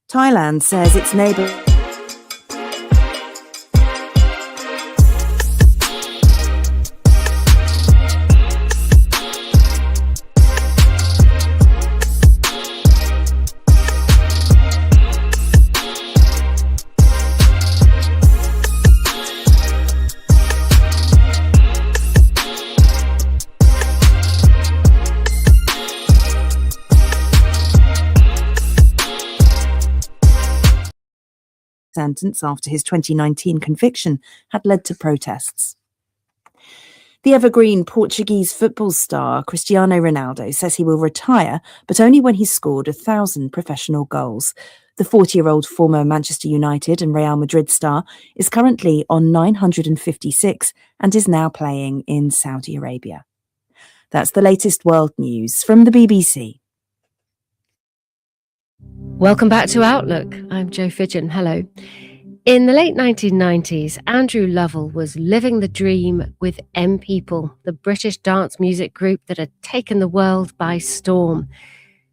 Thailand says its neighbour... sentence after his 2019 conviction had led to protests. The evergreen Portuguese football star Cristiano Ronaldo says he will retire, but only when he's scored 1,000 professional goals. The 40-year-old former Manchester United and Real Madrid star is currently on 956 and is now playing in Saudi Arabia. That's the latest world news from the BBC. Welcome back to Outlook. I'm Jo Fidgen. Hello. In the late 1990s, Andrew Lovell was living the dream with M People, the British dance music group that had taken the world by storm.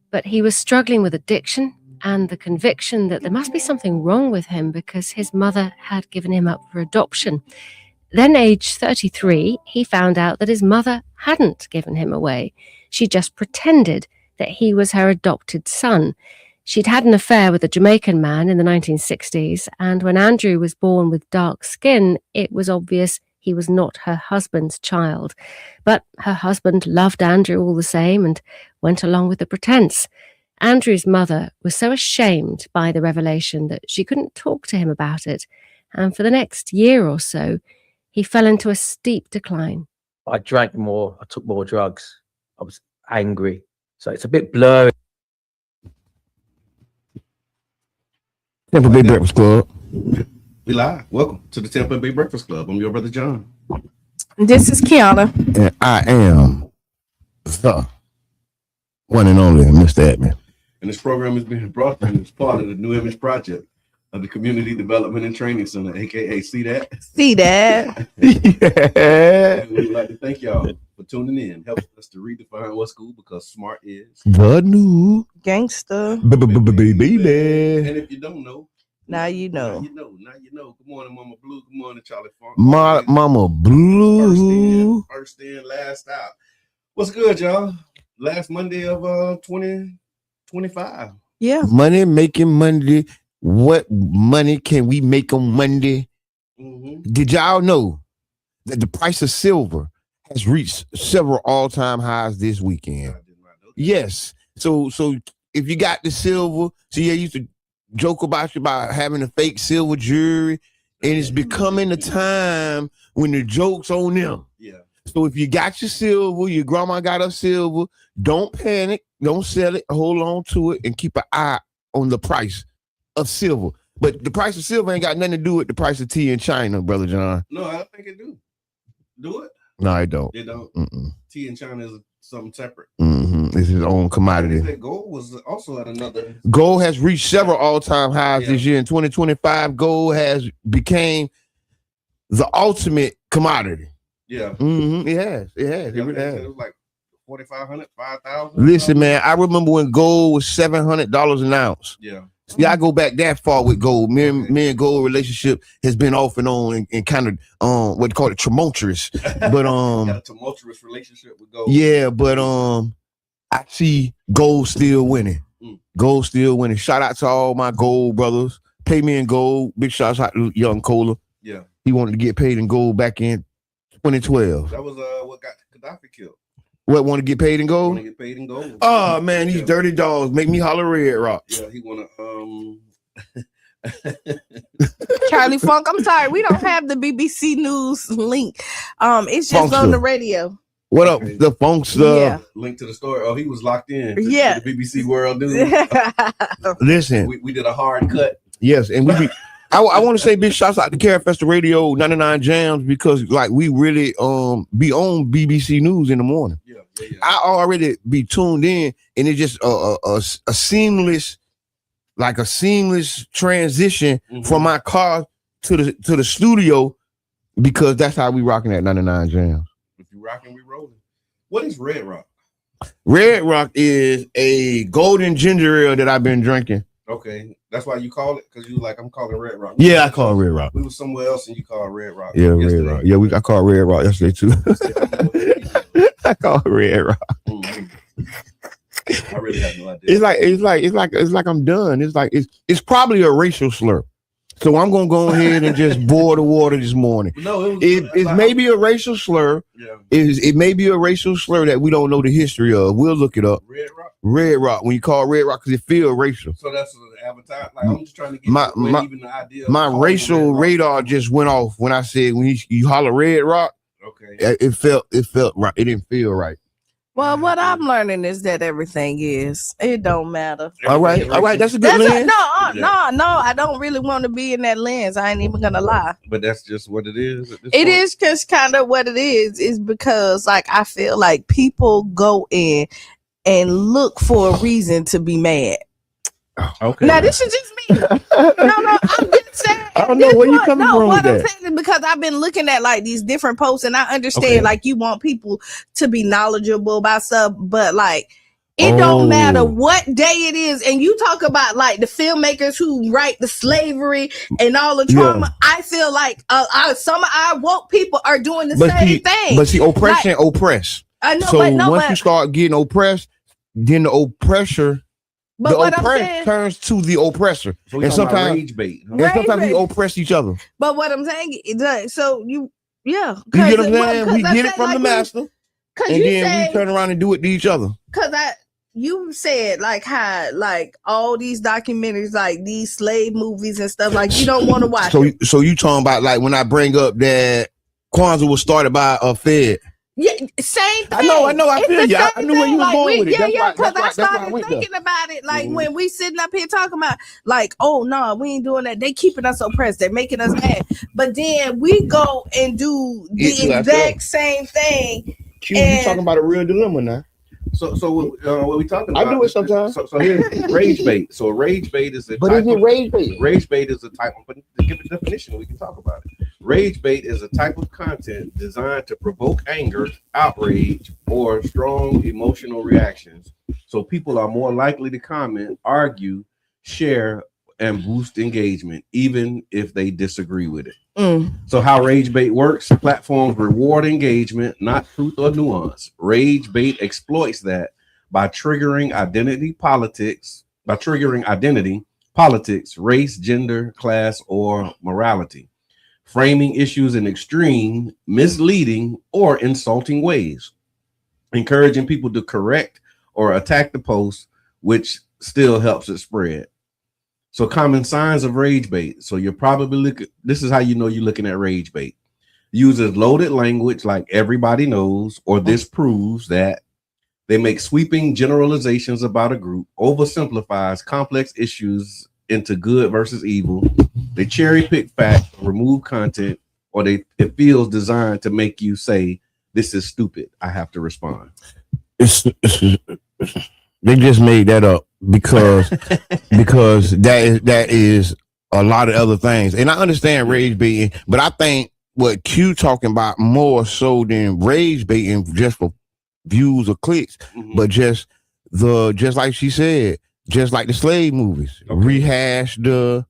But he was struggling with addiction and the conviction that there must be something wrong with him because his mother had given him up for adoption. Then, aged 33, he found out that his mother hadn't given him away. She just pretended that he was her adopted son. She'd had an affair with a Jamaican man in the 1960s, and when Andrew was born with dark skin, it was obvious he was not her husband's child. But her husband loved Andrew all the same and went along with the pretense. Andrew's mother was so ashamed by the revelation that she couldn't talk to him about it, and for the next year or so, he fell into a steep decline. I drank more, I took more drugs, I was angry, so it's a bit blurry. Tampa Bay Breakfast Club. We live. Welcome to the Tampa Bay Breakfast Club. I'm your brother John. This is Kiana. And I am the one and only Mr. Edmond. And this program is being brought to you as part of the New Image Project of the Community Development and Training Center, aka See That? See that? Yeah. And we'd like to thank y'all for tuning in. Helps us to redefine what school, because smart is The new Gangster. baby. And if you don't know, Now you know. Now you know. Good morning, Mama Blue. Good morning, Charlie Funk. Mama Blue. First in, last out. What's good, y'all? Last Monday of 2025. Yeah. Money making Monday. What money can we make on Monday? Mm-hmm. Did y'all know that the price of silver has reached several all-time highs this weekend? Yes. So if you got the silver, see, I used to joke about having a fake silver jewelry, and it's becoming a time when the joke's on them. Yeah. So if you got your silver, your grandma got her silver, don't panic, don't sell it, hold on to it, and keep an eye on the price of silver. But the price of silver ain't got nothing to do with the price of tea in China, Brother John. No, I don't think it do. Do it? No, it don't. It don't. Mm-mm. Tea in China is something separate. Mm-hmm. It's his own commodity. Gold was also at another. Gold has reached several all-time highs this year. In 2025, gold has became the ultimate commodity. Yeah. Mm-hmm. It has. It really has. It was like 4,500, 5,000. Listen, man, I remember when gold was $700 an ounce. Yeah. See, I go back that far with gold. Me and gold relationship has been off and on and kind of what they call it tumultuous. But got a tumultuous relationship with gold. Yeah, but I see gold still winning. Gold still winning. Shout out to all my gold brothers. Pay me in gold. Big shout out to Young Cola. Yeah. He wanted to get paid in gold back in 2012. That was what got Gaddafi killed. What, want to get paid in gold? Want to get paid in gold. Oh man, these dirty dogs make me holler Red Rock. Yeah, he want to Charlie Funk, I'm sorry, we don't have the BBC News link. It's just Funkster. on the radio. What up, the Funkster? Yeah. Link to the story. Oh, he was locked in. Yeah. The BBC World News. Listen, we did a hard cut. Yes, and we. I want to say big shouts out to Carefesta Radio 99 Jams, because like we really be on BBC News in the morning. Yeah. I already be tuned in, and it's just a seamless, like a seamless transition from my car to the studio, because that's how we rocking at 99 Jams. If you rocking, we rolling. What is Red Rock? Red Rock is a golden ginger ale that I've been drinking Okay, that's why you call it, because you like, I'm calling Red Rock. Yeah, I call it Red Rock. We was somewhere else and you called Red Rock. Yeah, yesterday. Red Rock. Yeah, I called Red Rock yesterday too. I called Red Rock. I really have no idea. It's like I'm done. It's probably a racial slur. So I'm gonna go ahead and just boil the water this morning. No, it's maybe a racial slur. Yeah. It may be a racial slur that we don't know the history of. We'll look it up. Red Rock. Red Rock. When you call Red Rock, because it feels racial. So that's the advertisement. Like, I'm just trying to get even the idea. My racial radar just went off when I said when you holler Red Rock. Okay. It felt right. It didn't feel right. Well, what I'm learning is that everything is. It don't matter. All right. That's a good lens. No. I don't really want to be in that lens. I ain't even gonna lie. But that's just what it is. It is just kind of what it is because like I feel like people go in and look for a reason to be mad. Okay. Now this is just me. No, I'm just saying. I don't know where you coming from. What I'm saying is because I've been looking at like these different posts, and I understand like you want people to be knowledgeable about stuff, but like it don't matter what day it is. And you talk about like the filmmakers who write the slavery and all the trauma. Yeah. I feel like some of our woke people are doing the same thing. But see, oppression oppress. I know, so once you start getting oppressed, then the oppressor. But the oppressed turns to the oppressor, so and sometimes rage bait. And sometimes we oppress each other. But what I'm saying is, so you get what I'm saying? We get it from the master, and then we turn around and do it to each other. Because you said like how like all these documentaries, like these slave movies and stuff, like you don't want to watch. So you talking about like when I bring up that Kwanzaa was started by a Fed. Yeah, same thing. I know. I feel you. I knew where you was going with it. Yeah, because I started thinking about it. Like when we sitting up here talking about, like, oh no, we ain't doing that. They keeping us oppressed. They're making us mad. But then we go and do the exact same thing. You talking about a real dilemma now. So what we talking about? I do it sometimes. So here's rage bait. So rage bait is a but is it rage bait? Rage bait is a type of, but to give a definition, we can talk about it. Rage bait is a type of content designed to provoke anger, outrage, or strong emotional reactions. So people are more likely to comment, argue, share, and boost engagement, even if they disagree with it. So how rage bait works, platforms reward engagement, not truth or nuance. Rage bait exploits that by triggering identity politics, race, gender, class, or morality, framing issues in extreme, misleading, or insulting ways, encouraging people to correct or attack the post, which still helps it spread. So common signs of rage bait. So you're probably this is how you know you're looking at rage bait. Uses loaded language like everybody knows, or this proves that. They make sweeping generalizations about a group, oversimplifies complex issues into good versus evil. They cherry pick facts, remove content, or it feels designed to make you say, this is stupid, I have to respond. They just made that up because that is a lot of other things. And I understand rage baiting, but I think what Q talking about more so than rage baiting just for views or clicks, but just like she said, just like the slave movies, rehash the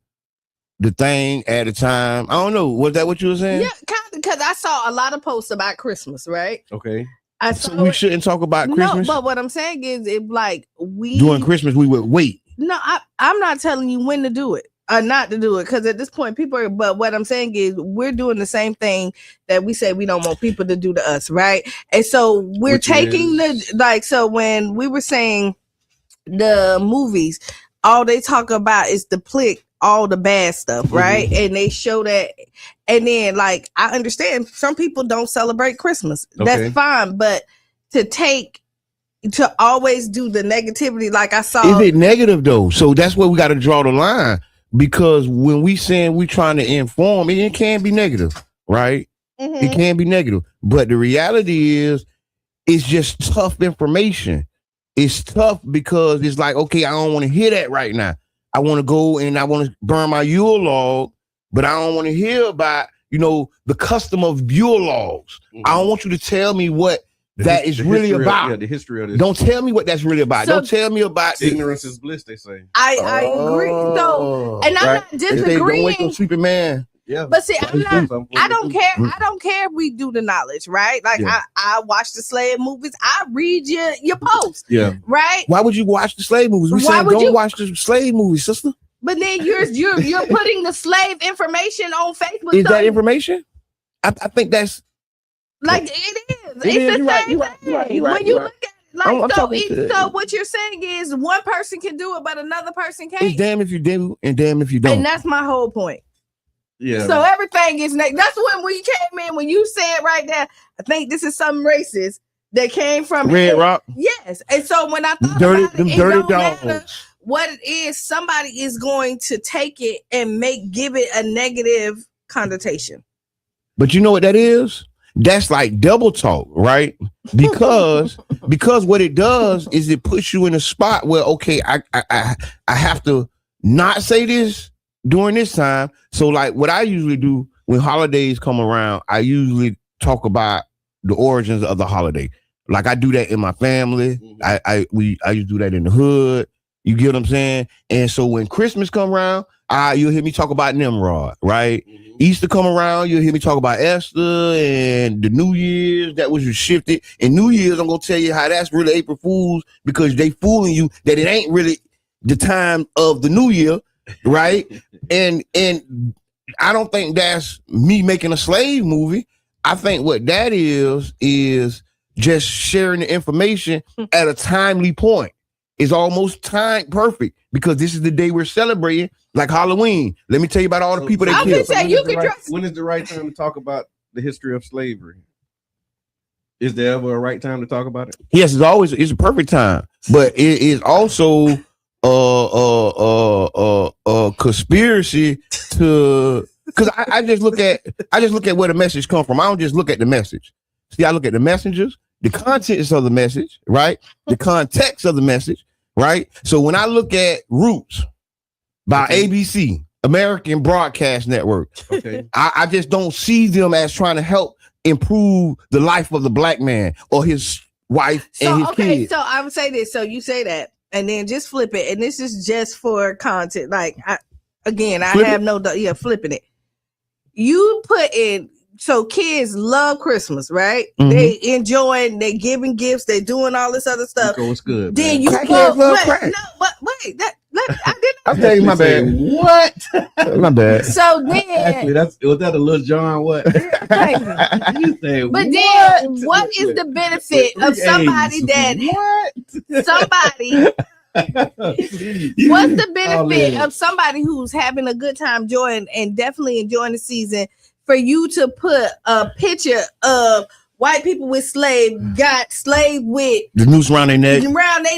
thing at a time. I don't know. Was that what you were saying? Yeah, kind of, because I saw a lot of posts about Christmas, right? Okay. So we shouldn't talk about Christmas. No, but what I'm saying is, if like we during Christmas we would wait. No, I'm not telling you when to do it or not to do it, because at this point people are. But what I'm saying is, we're doing the same thing that we say we don't want people to do to us, right? And so we're taking so when we were saying the movies, all they talk about is depict all the bad stuff, right? And they show that, and then like I understand some people don't celebrate Christmas. That's fine, but to always do the negativity, like I saw. Is it negative though? So that's where we got to draw the line, because when we saying we trying to inform, it can be negative, right? It can be negative, but the reality is, it's just tough information. It's tough because it's like, okay, I don't want to hear that right now. I want to go and I want to burn my Yule log, but I don't want to hear about, the custom of Yule logs. I don't want you to tell me what that is really about. Yeah, the history of this. Don't tell me what that's really about. So- Don't tell me about Ignorance is bliss, they say. I agree. So, and I'm not They say, don't wake disagreeing. up, sleeping man. Yeah. But see, I don't care. Mm. I don't care if we do the knowledge, right? Like Yeah. I watch the slave movies. I read your posts, Yeah. right? Why would you watch the slave movies? We Why saying would don't you- watch the slave movies, sister. But then you're putting the slave information on Facebook. Is so, that information? I think that's. like it is? It It's is. the You're same right, you're right, thing. you're right, you're right, When you you're look at it, I'm like talking to- so what you're saying is one person can do it, but another person It's can't. damn if you do and damn if you don't. And that's my whole point. Yeah. So everything is that's when we came in when you said right there. I think this is some racist that came from Red Rock, Yes, and so when I thought dirty, about it, them it dirty don't matter dogs. what it is. Somebody is going to take it and give it a negative connotation. But you know what that is? That's like double talk, right? Because what it does is it puts you in a spot where okay, I have to not say this during this time. So like what I usually do when holidays come around, I usually talk about the origins of the holiday. Like I do that in my family. I used to do that in the hood. You get what I'm saying? And so when Christmas come around, you'll hear me talk about Nimrod, right? Easter come around, you'll hear me talk about Esther and the New Year's that was shifted. And New Year's, I'm gonna tell you how that's really April Fools because they fooling you that it ain't really the time of the New Year, right? and I don't think that's me making a slave movie. I think what that is just sharing the information at a timely point. It's almost time perfect because this is the day we're celebrating, like Halloween. Let me tell you about all the people they I was killed. gonna say, you could dress. When is the right time to talk about the history of slavery? Is there ever a right time to talk about it? Yes, it's a perfect time, but it is also a conspiracy to because I just look at where the message come from. I don't just look at the message. See, I look at the messengers, the contents of the message, right? The context of the message, right? So when I look at Roots by ABC, American Broadcast Network, Okay. I just don't see them as trying to help improve the life of the black man or his wife and his kids. So I would say this. So you say that, and then just flip it, and this is just for content. Like flipping it. You put in. So kids love Christmas, right? Mhm. They enjoying, they giving gifts, they doing all this other stuff. Rico, it's good. Then man. you Crackheads love crack. no, but wait, I didn't. I'll tell you my bad. What? My bad. So Actually, then, was that a little John? What? You say but what? then, what is the benefit of somebody that What's the benefit of somebody who's having a good time, joy, and definitely enjoying the season for you to put a picture of white people with got slave with The noose around their neck.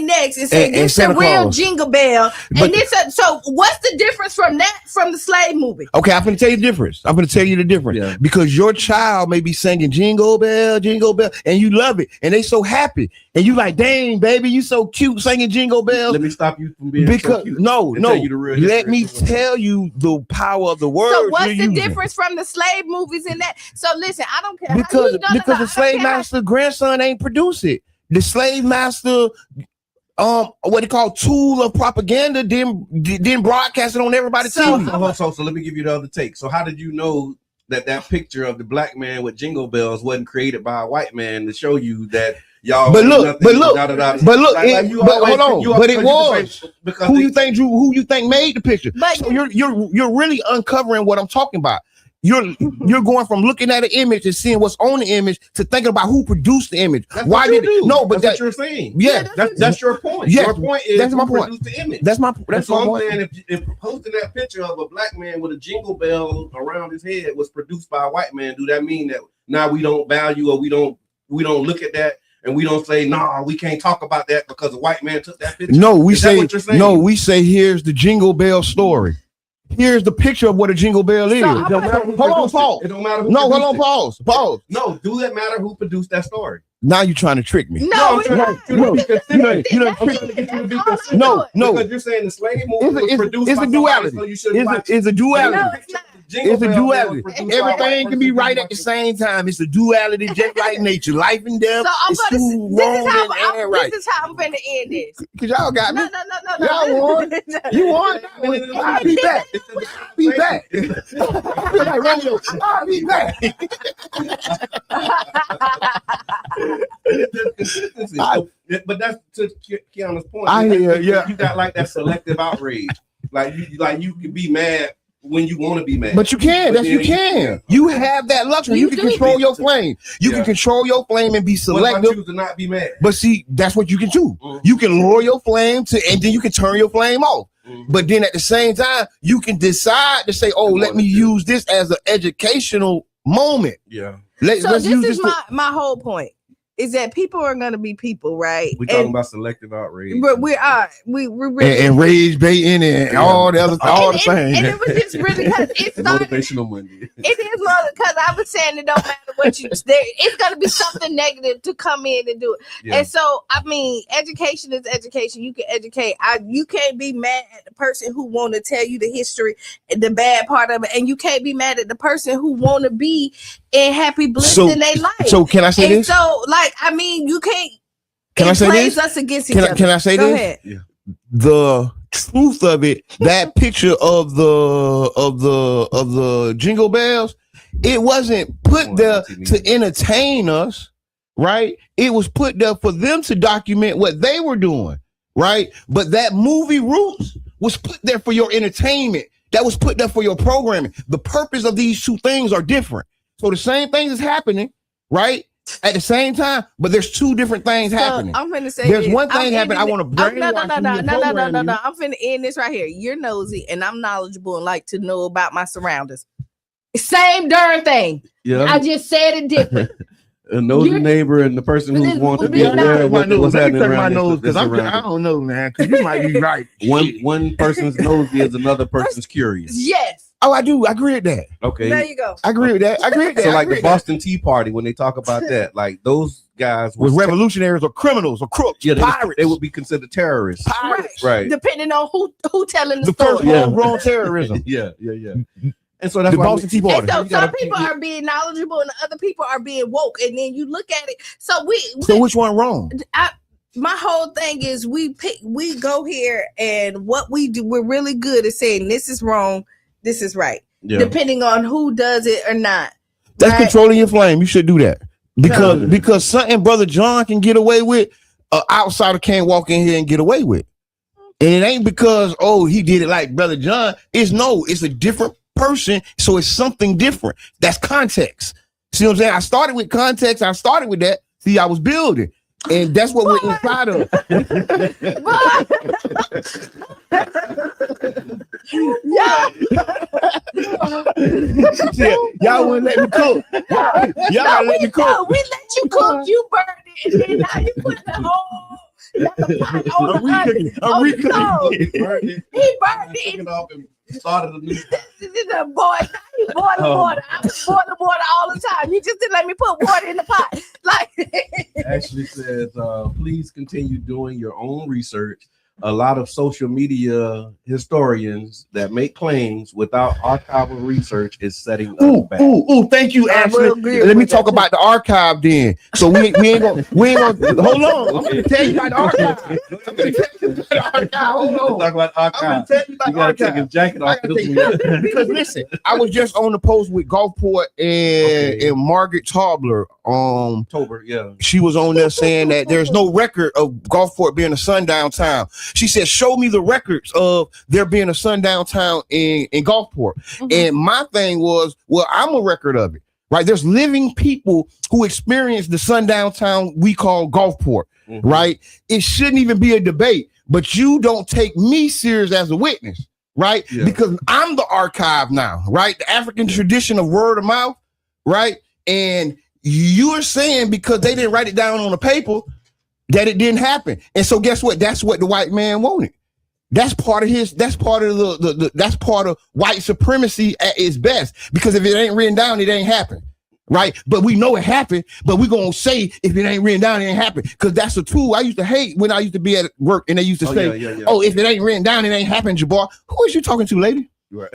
necks and say And this is a Santa real Claus. jingle bell. But- And so what's the difference from the slave movie? Okay, I'm gonna tell you the difference. Yeah. Because your child may be singing jingle bell, and you love it, and they so happy, and you like, dang, baby, you so cute singing jingle bells. Let me stop you from being Because so cute no, and tell no, you the real let history me of the world. tell you the power of the word. So what's the difference from the slave movies in that? So listen, I don't care. Because the slave master grandson ain't produce it. The slave master, what they call tool of propaganda, then broadcast it on everybody's TV. So let me give you the other take. So how did you know that picture of the black man with jingle bells wasn't created by a white man to show you that y'all? But look, nothing, hold on. But it was. because Who you think made the picture? But So you're really uncovering what I'm talking about. You're going from looking at an image and seeing what's on the image to thinking about who produced the image. That's Why what you did do. no? But that's what you're saying. Yeah, That's your point. Yes, Your point is that's my who point. produced the image. that's my I'm point. saying if posting that picture of a black man with a jingle bell around his head was produced by a white man, do that mean that now we don't value or we don't look at that and we don't say we can't talk about that because a white man took that picture? No, we Is that say what you're saying? no. We say here's the jingle bell story. Here's the picture of what a jingle bell is. So, It don't matter who Hold on, produced Paul. It don't matter who No, hold produced on, it. pause. No, do that matter who produced that story? Now you're trying to trick me. No, I'm it's trying not. to- you know, No, because you're saying the slave movie was produced it's by a somebody, duality. so you shouldn't watch it. It's a duality. No, it's not. Jingle It's a Bell duality. was produced by Everything white can be person right who at the same time. It's a duality, just like nature. Life and death. So I'm It's gonna. too This wrong is how and right. this is how I'm gonna end this. Cause y'all got me. No. Y'all won. You won. I'll be back. I'll be back. I feel like radio. I'll be back. But that's to Kiana's point. I hear, yeah. You got like that selective outrage. Like you can be mad when you want to be mad. But you can. But That's you then- can. You have that luxury. You can do. control your flame. You can control your flame and be What if I selective. choose to not be mad? But see, that's what you can do. Mhm. You can lower your flame to, and then you can turn your flame off. Mhm. But then at the same time, you can decide to say, "Oh, let me use this as an educational moment." Yeah. Let's So this use is this. my whole point. Is that people are gonna be people, right? We're talking about selective outrage. But we're really and rage baiting and all the other, all the things. and it was just really because it started. Motivational Monday. It is because I was saying it don't matter what you there. It's gonna be something negative to come in and do it. Yeah. And so I mean, education is education. You can educate. You can't be mad at the person who want to tell you the history, the bad part of it, and you can't be mad at the person who want to be in happy bliss in their life. So can I say And this? so, like, I mean, you can't. Can I say plays this? us against each other. Can I say Go this? ahead. Yeah. The truth of it, that picture of the jingle bells, it wasn't put there to entertain us, right? It was put there for them to document what they were doing, right? But that movie Roots was put there for your entertainment. That was put there for your programming. The purpose of these two things are different. So the same thing is happening, right? At the same time, but there's two different things happening. I'm finna say There's this. one thing I'm happening. I ending want to it- brainwash you and program you. I'm finna end this right here. You're nosy and I'm knowledgeable and like to know about my surroundings. Same darn thing. Yeah. I just said it different. A nosy You're- neighbor and the person who Listen, wants to be be aware of Let me what's tuck happening my around nose this- because this I around don't know, man. Because you might be right. it. One person's nosy is another person's curious. Yes. Oh, I do. I agree with that. Okay. There you go. I agree with that. I agree with that. So I like agree the with that. Boston Tea Party, when they talk about that, like those guys with was revolutionaries or criminals or crooks, yeah, pirates. they would be considered terrorists. Pirates. Right. Depending on who telling the The first story. homegrown terrorism. Yeah. And so that's The why Boston Tea Party. And so You gotta some people are being knowledgeable and other people are being woke. And then you look at it. So So which one wrong? my whole thing is we go here and what we do, we're really good at saying this is wrong, this is right. Yeah. Depending on who does it or not. That's Right. controlling your flame. You should do that because something Brother John can get away with, an outsider can't walk in here and get away with. And it ain't because he did it like Brother John. It's a different person, so it's something different. That's context. See what I'm saying? I started with context. I started with that. See, I was building, and that's what we're inside of. Y'all wouldn't let me cook. Y'all gotta let me cook. We let you cook, you burned it, and then now you put the whole pot on I'm recooking. He burned it. Off and started a new This is a boy. He boiling water. I was boiling water all the time. You just didn't let me put water in the pot. Like actually says, please continue doing your own research. A lot of social media historians that make claims without archival research is setting us back. Thank you, I will Ashley. agree Let me with talk that about the archive then. So we ain't gonna hold on. I'm gonna tell you about the archive. I'm gonna tell you about the archive. Hold on. Talk about I'm gonna archive. tell you about You the gotta take archive. his jacket off. Because listen, I was just on the post with Gulfport and Margaret Tobler. October, yeah. She was on there saying that there's no record of Gulfport being a sundown town. She said, show me the records of there being a sundown town in Gulfport. Mhm. And my thing was, well, I'm a record of it, right? There's living people who experience the sundown town we call Gulfport, right? It shouldn't even be a debate, but you don't take me serious as a witness, right? Yeah. Because I'm the archive now, right? The African tradition of word of mouth, right? And you're saying because they didn't write it down on the paper that it didn't happen. And so guess what? That's what the white man wanted. That's part of that's part of white supremacy at its best. Because if it ain't written down, it ain't happened. Right? But we know it happened, but we're gonna say if it ain't written down, it ain't happened. Because that's a tool I used to hate when I used to be at work and they used to say, oh, if it ain't written down, it ain't happened, Jabbar. Who is you talking to, lady? Right.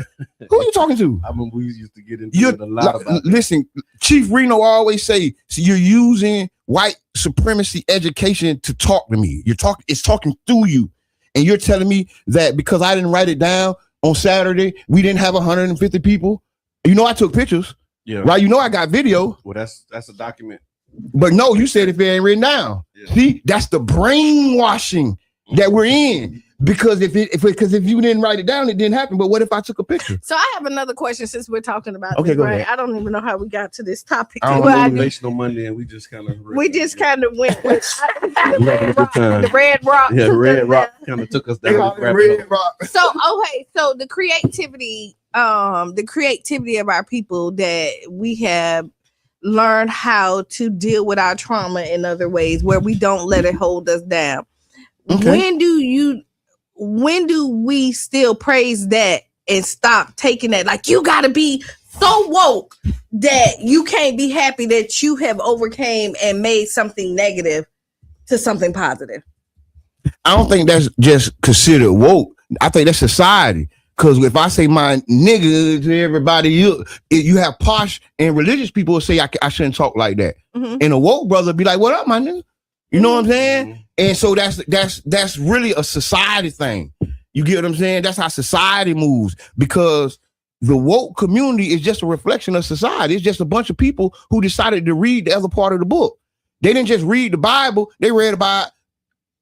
Who are you talking to? I mean, we used to get into it a lot about listen, Chief Reno always say, so you're using white supremacy education to talk to me. It's talking through you. And you're telling me that because I didn't write it down on Saturday, we didn't have 150 people. You know, I took pictures. Yeah. Right. You know, I got video. Well, that's a document. But no, you said if it ain't written down. Yeah. See, that's the brainwashing that we're in. Because if you didn't write it down, it didn't happen. But what if I took a picture? So I have another question since we're talking about this, right? Ahead. I don't even know how we got to this topic. Motivational Monday, and we just kind of went with the Red Rock. Yeah, Red Rock kind of took us down. Red Rock. So so the creativity of our people, that we have learned how to deal with our trauma in other ways where we don't let it hold us down. Okay. When do we still praise that and stop taking that? Like, you got to be so woke that you can't be happy that you have overcame and made something negative to something positive. I don't think that's just considered woke. I think that's society. Because if I say my nigga to everybody, you have posh and religious people will say I shouldn't talk like that. Mm-hmm. And a woke brother be like, what up, my nigga? You know what I'm saying? Mm-hmm. And so that's really a society thing. You get what I'm saying? That's how society moves, because the woke community is just a reflection of society. It's just a bunch of people who decided to read the other part of the book. They didn't just read the Bible. They read about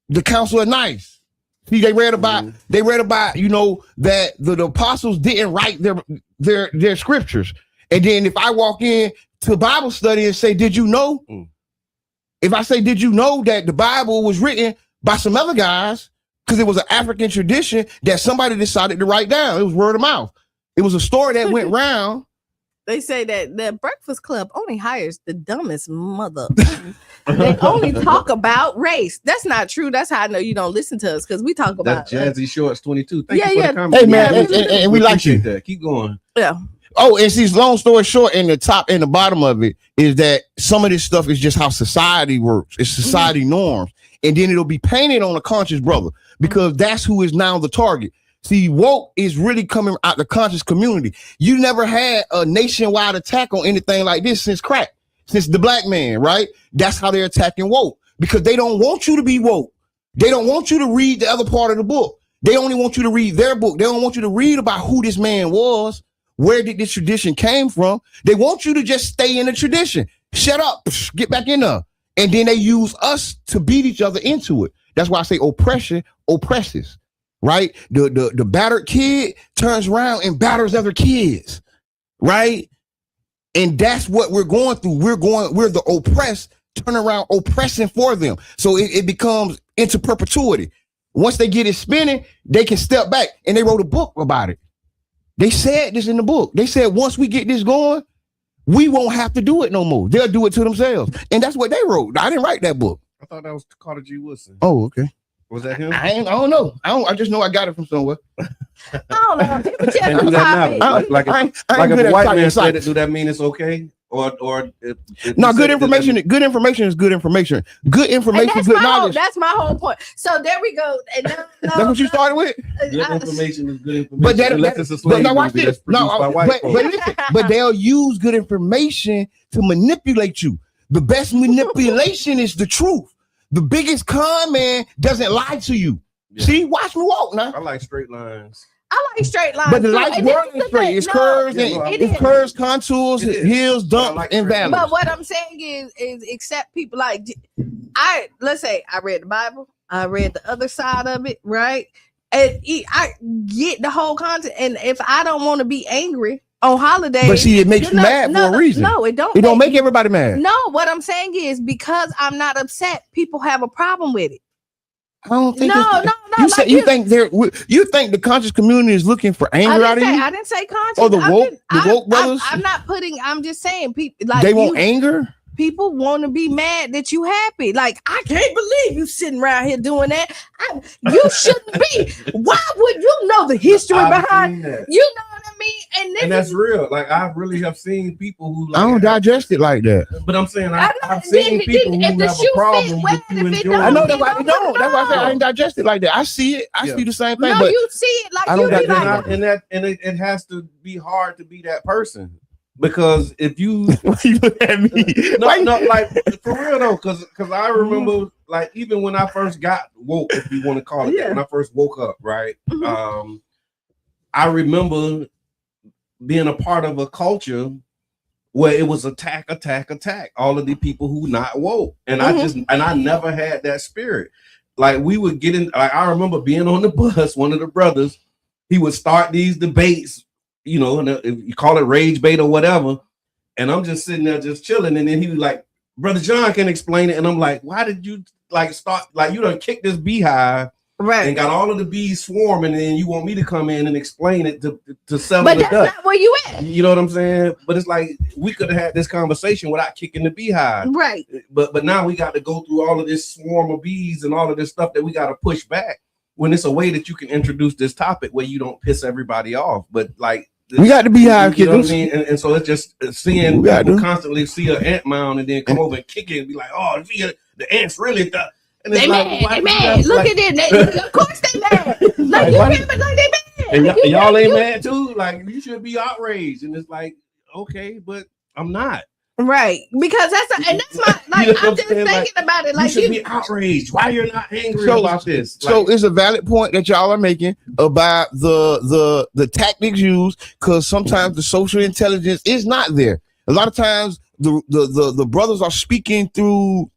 the Council of Nice. See, they read about, you know, that the apostles didn't write their scriptures. And then if I walk in to Bible study and say, did you know? If I say, did you know that the Bible was written by some other guys, because it was an African tradition that somebody decided to write down. It was word of mouth. It was a story that went round. They say that the Breakfast Club only hires the dumbest mother. They only talk about race. That's not true. That's how I know you don't listen to us, because we talk about Jazzy Shorts 22. Thank you for the comment. Hey man, and we like you. That. Keep going. Yeah. Oh, and see, long story short, in the top and the bottom of it is that some of this stuff is just how society works. It's society norms. And then it'll be painted on a conscious brother, because that's who is now the target. See, woke is really coming out the conscious community. You never had a nationwide attack on anything like this since crack, since the black man, right? That's how they're attacking woke, because they don't want you to be woke. They don't want you to read the other part of the book. They only want you to read their book. They don't want you to read about who this man was. Where did this tradition came from? They want you to just stay in the tradition. Shut up, get back in there. And then they use us to beat each other into it. That's why I say oppression oppresses, right? The battered kid turns around and batters other kids, right? And that's what we're going through. We're the oppressed, turn around oppressing for them. So it becomes into perpetuity. Once they get it spinning, they can step back. And they wrote a book about it. They said this in the book. They said, once we get this going, we won't have to do it no more. They'll do it to themselves. And that's what they wrote. I didn't write that book. I thought that was Carter G. Woodson. Oh, okay. Was that him? I don't know. I just know I got it from somewhere. I don't know. People just and do that now. Like if a white man said it, do that mean it's okay? Or no, good information. Good information is good information. Good information, good knowledge. That's my whole point. So there we go. And that's what you started with. Good information is good information. But now watch this. But they'll use good information to manipulate you. The best manipulation is the truth. The biggest con man doesn't lie to you. Yeah. See, watch me walk now. I like straight lines. I like straight lines. But the life's world is straight. It's curves, it's curves, contours, hills, dumps, and valleys. But what I'm saying is accept people like let's say I read the Bible, I read the other side of it, right? And I get the whole content. And if I don't want to be angry on holidays, but see, it makes you mad for a reason. No, it don't. It don't make everybody mad. No, what I'm saying is because I'm not upset, people have a problem with it. I don't think no. You think the conscious community is looking for anger out of you? I didn't say conscious. Or the woke brothers. I'm just saying people like they want anger. People want to be mad that you happy. Like, I can't believe you sitting around here doing that. You shouldn't be. Why would you know the history behind it? You know what I mean? And and that's real. Like I really have seen people who like I don't digest it like that. But I'm saying I know, I've seen then- people then who if the have shoe a problem fit with well, you if it enjoying. I know don't, that's why I don't. That's why I say I No. ain't digest it like that. I see it. I Yeah. see the same thing. No, but you see it like I you don't be got like, that. and it has to be hard to be that person because if you why you look at me? Why you- no, like for real though, because I remember like even when I first got woke, if you want to call it that, when I first woke up, right? I remember being a part of a culture where it was attack. All of the people who not woke, and I never had that spirit. Like we would get in. Like I remember being on the bus. One of the brothers, he would start these debates, you know, and you call it rage bait or whatever. And I'm just sitting there just chilling, and then he was like, "Brother John can explain it," and I'm like, "Why did you like start? Like you done kicked this beehive." right. And got all of the bees swarming, and then you want me to come in and explain it to settle But the that's dust. not where you at. You know what I'm saying? But it's like we could have had this conversation without kicking the beehive. Right. But now we got to go through all of this swarm of bees and all of this stuff that we got to push back. When it's a way that you can introduce this topic where you don't piss everybody off. But like we got the beehive you know what I kickers. mean? And so it's just seeing We got people them. constantly see an ant mound and then come over and kick it and be like, "Oh, the ants really." And it's They like, mad. why They you mad. guys Look like- at them. Of course they mad. Like you why- remember, like they mad. And Like, you y'all mad, ain't you- mad too. Like you should be outraged, and it's like, okay, but I'm not. Right. Because that's my like You know what I'm I'm just saying? thinking Like, about it. You Like should be outraged. Why you're not angry about this? So Like, it's a valid point that y'all are making about the tactics used, because sometimes the social intelligence is not there. A lot of times the brothers are speaking through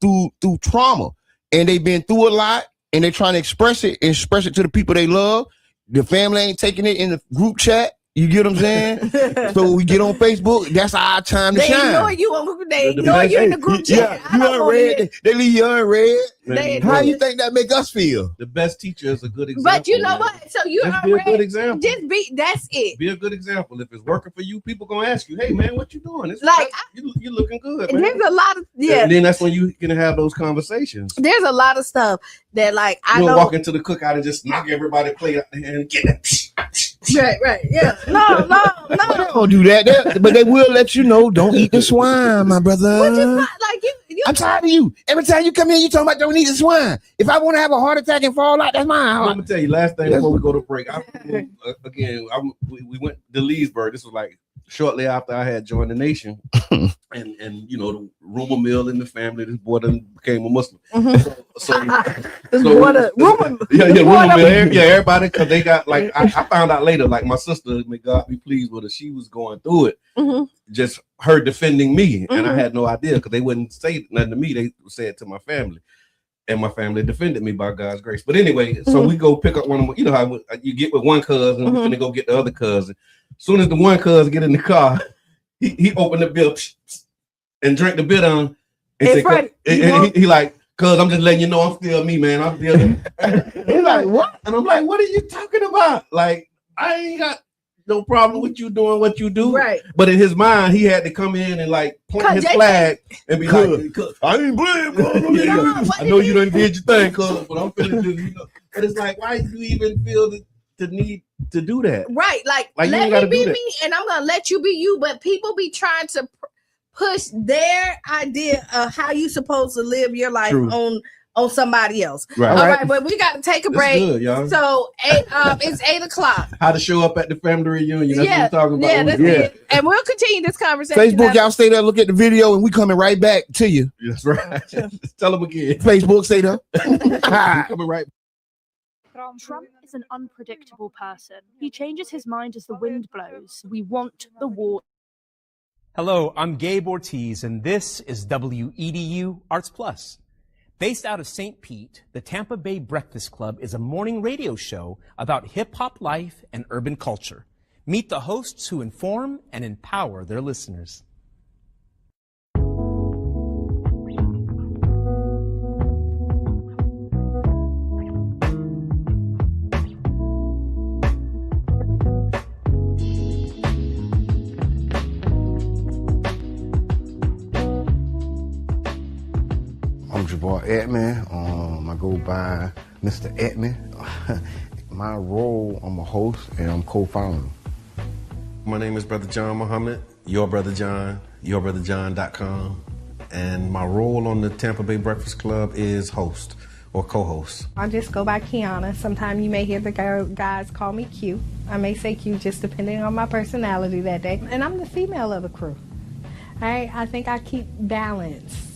trauma, and they've been through a lot, and they're trying to express it to the people they love. The family ain't taking it in the group chat. You get what I'm saying? So we get on Facebook. That's our time to they shine. ignore you on they The ignore best- you in the group chat. Yeah, I you don't want unread. it. They leave you unread. They- How you think that make us feel? the best teacher is a good example. But you know man. what? So you Just be a good already example. just be that's it. Be a good example. If it's working for you, people gonna ask you, "Hey man, what you doing?" It's Like, you looking good, man. There's a lot of And then that's when you can have those conversations. there's a lot of stuff that like I You don't know. walk into the cookout and just knock everybody plate out the hand and get that. Right, yeah. No. They don't do that, but they will let you know. Don't eat the swine, my brother. Which is not like you I'm tired of you. Every time you come here, you talking about don't eat the swine. If I want to have a heart attack and fall out, that's my I'm heart. gonna tell you last thing before we go to break. We went to Leesburg. This was like shortly after I had joined the nation, and you know the rumor mill in the family. This boy then became a Muslim. So rumor mill. Yeah, everybody, because they got like I found out later. Like my sister, may God be pleased with her, she was going through it. Just her defending me, and I had no idea because they wouldn't say nothing to me. They said it to my family. And my family defended me by God's grace. But anyway, so we go pick up one of them. You know how you get with one cousin, and then go get the other cousin. As soon as the one cousin get in the car, he opened the bill and drank the beer down. And It's said, right. he like, cuz I'm just letting you know I'm still me, man. I'm still. He's like, what? And I'm like, what are you talking about? Like, I ain't got no problem with you doing what you do. Right. But in his mind, he had to come in and like plant his flag and be like, "Cuz, I ain't blame, cuz. I know you done did your thing, cuz, but I'm feeling this, you know." But it's like, why do you even feel the need to do that? Right, like you let ain't gotta me do be that. me, and I'm gonna let you be you. But people be trying to push their idea of how you supposed to live your life True. on somebody else. Right. All right, but we got to take a That's break. good, y'all. So it's 8:00. How to show up at the family reunion. That's Yeah, what we're talking about. yeah, that's it. And we'll continue this conversation. Facebook, y'all stay there, look at the video, and we coming right back to you. That's right. Tell them again. Facebook, stay there. We're coming right. Trump is an unpredictable person. He changes his mind as the wind blows. We want the war. Hello, I'm Gabe Ortiz, and this is WEDU Arts Plus. Based out of St. Pete, the Tampa Bay Breakfast Club is a morning radio show about hip-hop life and urban culture. Meet the hosts who inform and empower their listeners. I'm Jabbar Edman. I go by Mr. Edman. My role, I'm a host and I'm co-founder. My name is Brother John Muhammad, your Brother John, yourbrotherjohn.com. And my role on the Tampa Bay Breakfast Club is host or co-host. I just go by Kiana. Sometimes you may hear the guys call me Q. I may say Q just depending on my personality that day. And I'm the female of the crew. I think I keep balance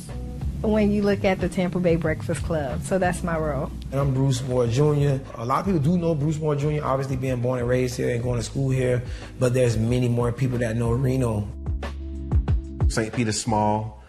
when you look at the Tampa Bay Breakfast Club. So that's my role. And I'm Bruce Moore Jr. A lot of people do know Bruce Moore Jr., obviously being born and raised here and going to school here, but there's many more people that know Reno. St. Pete is small,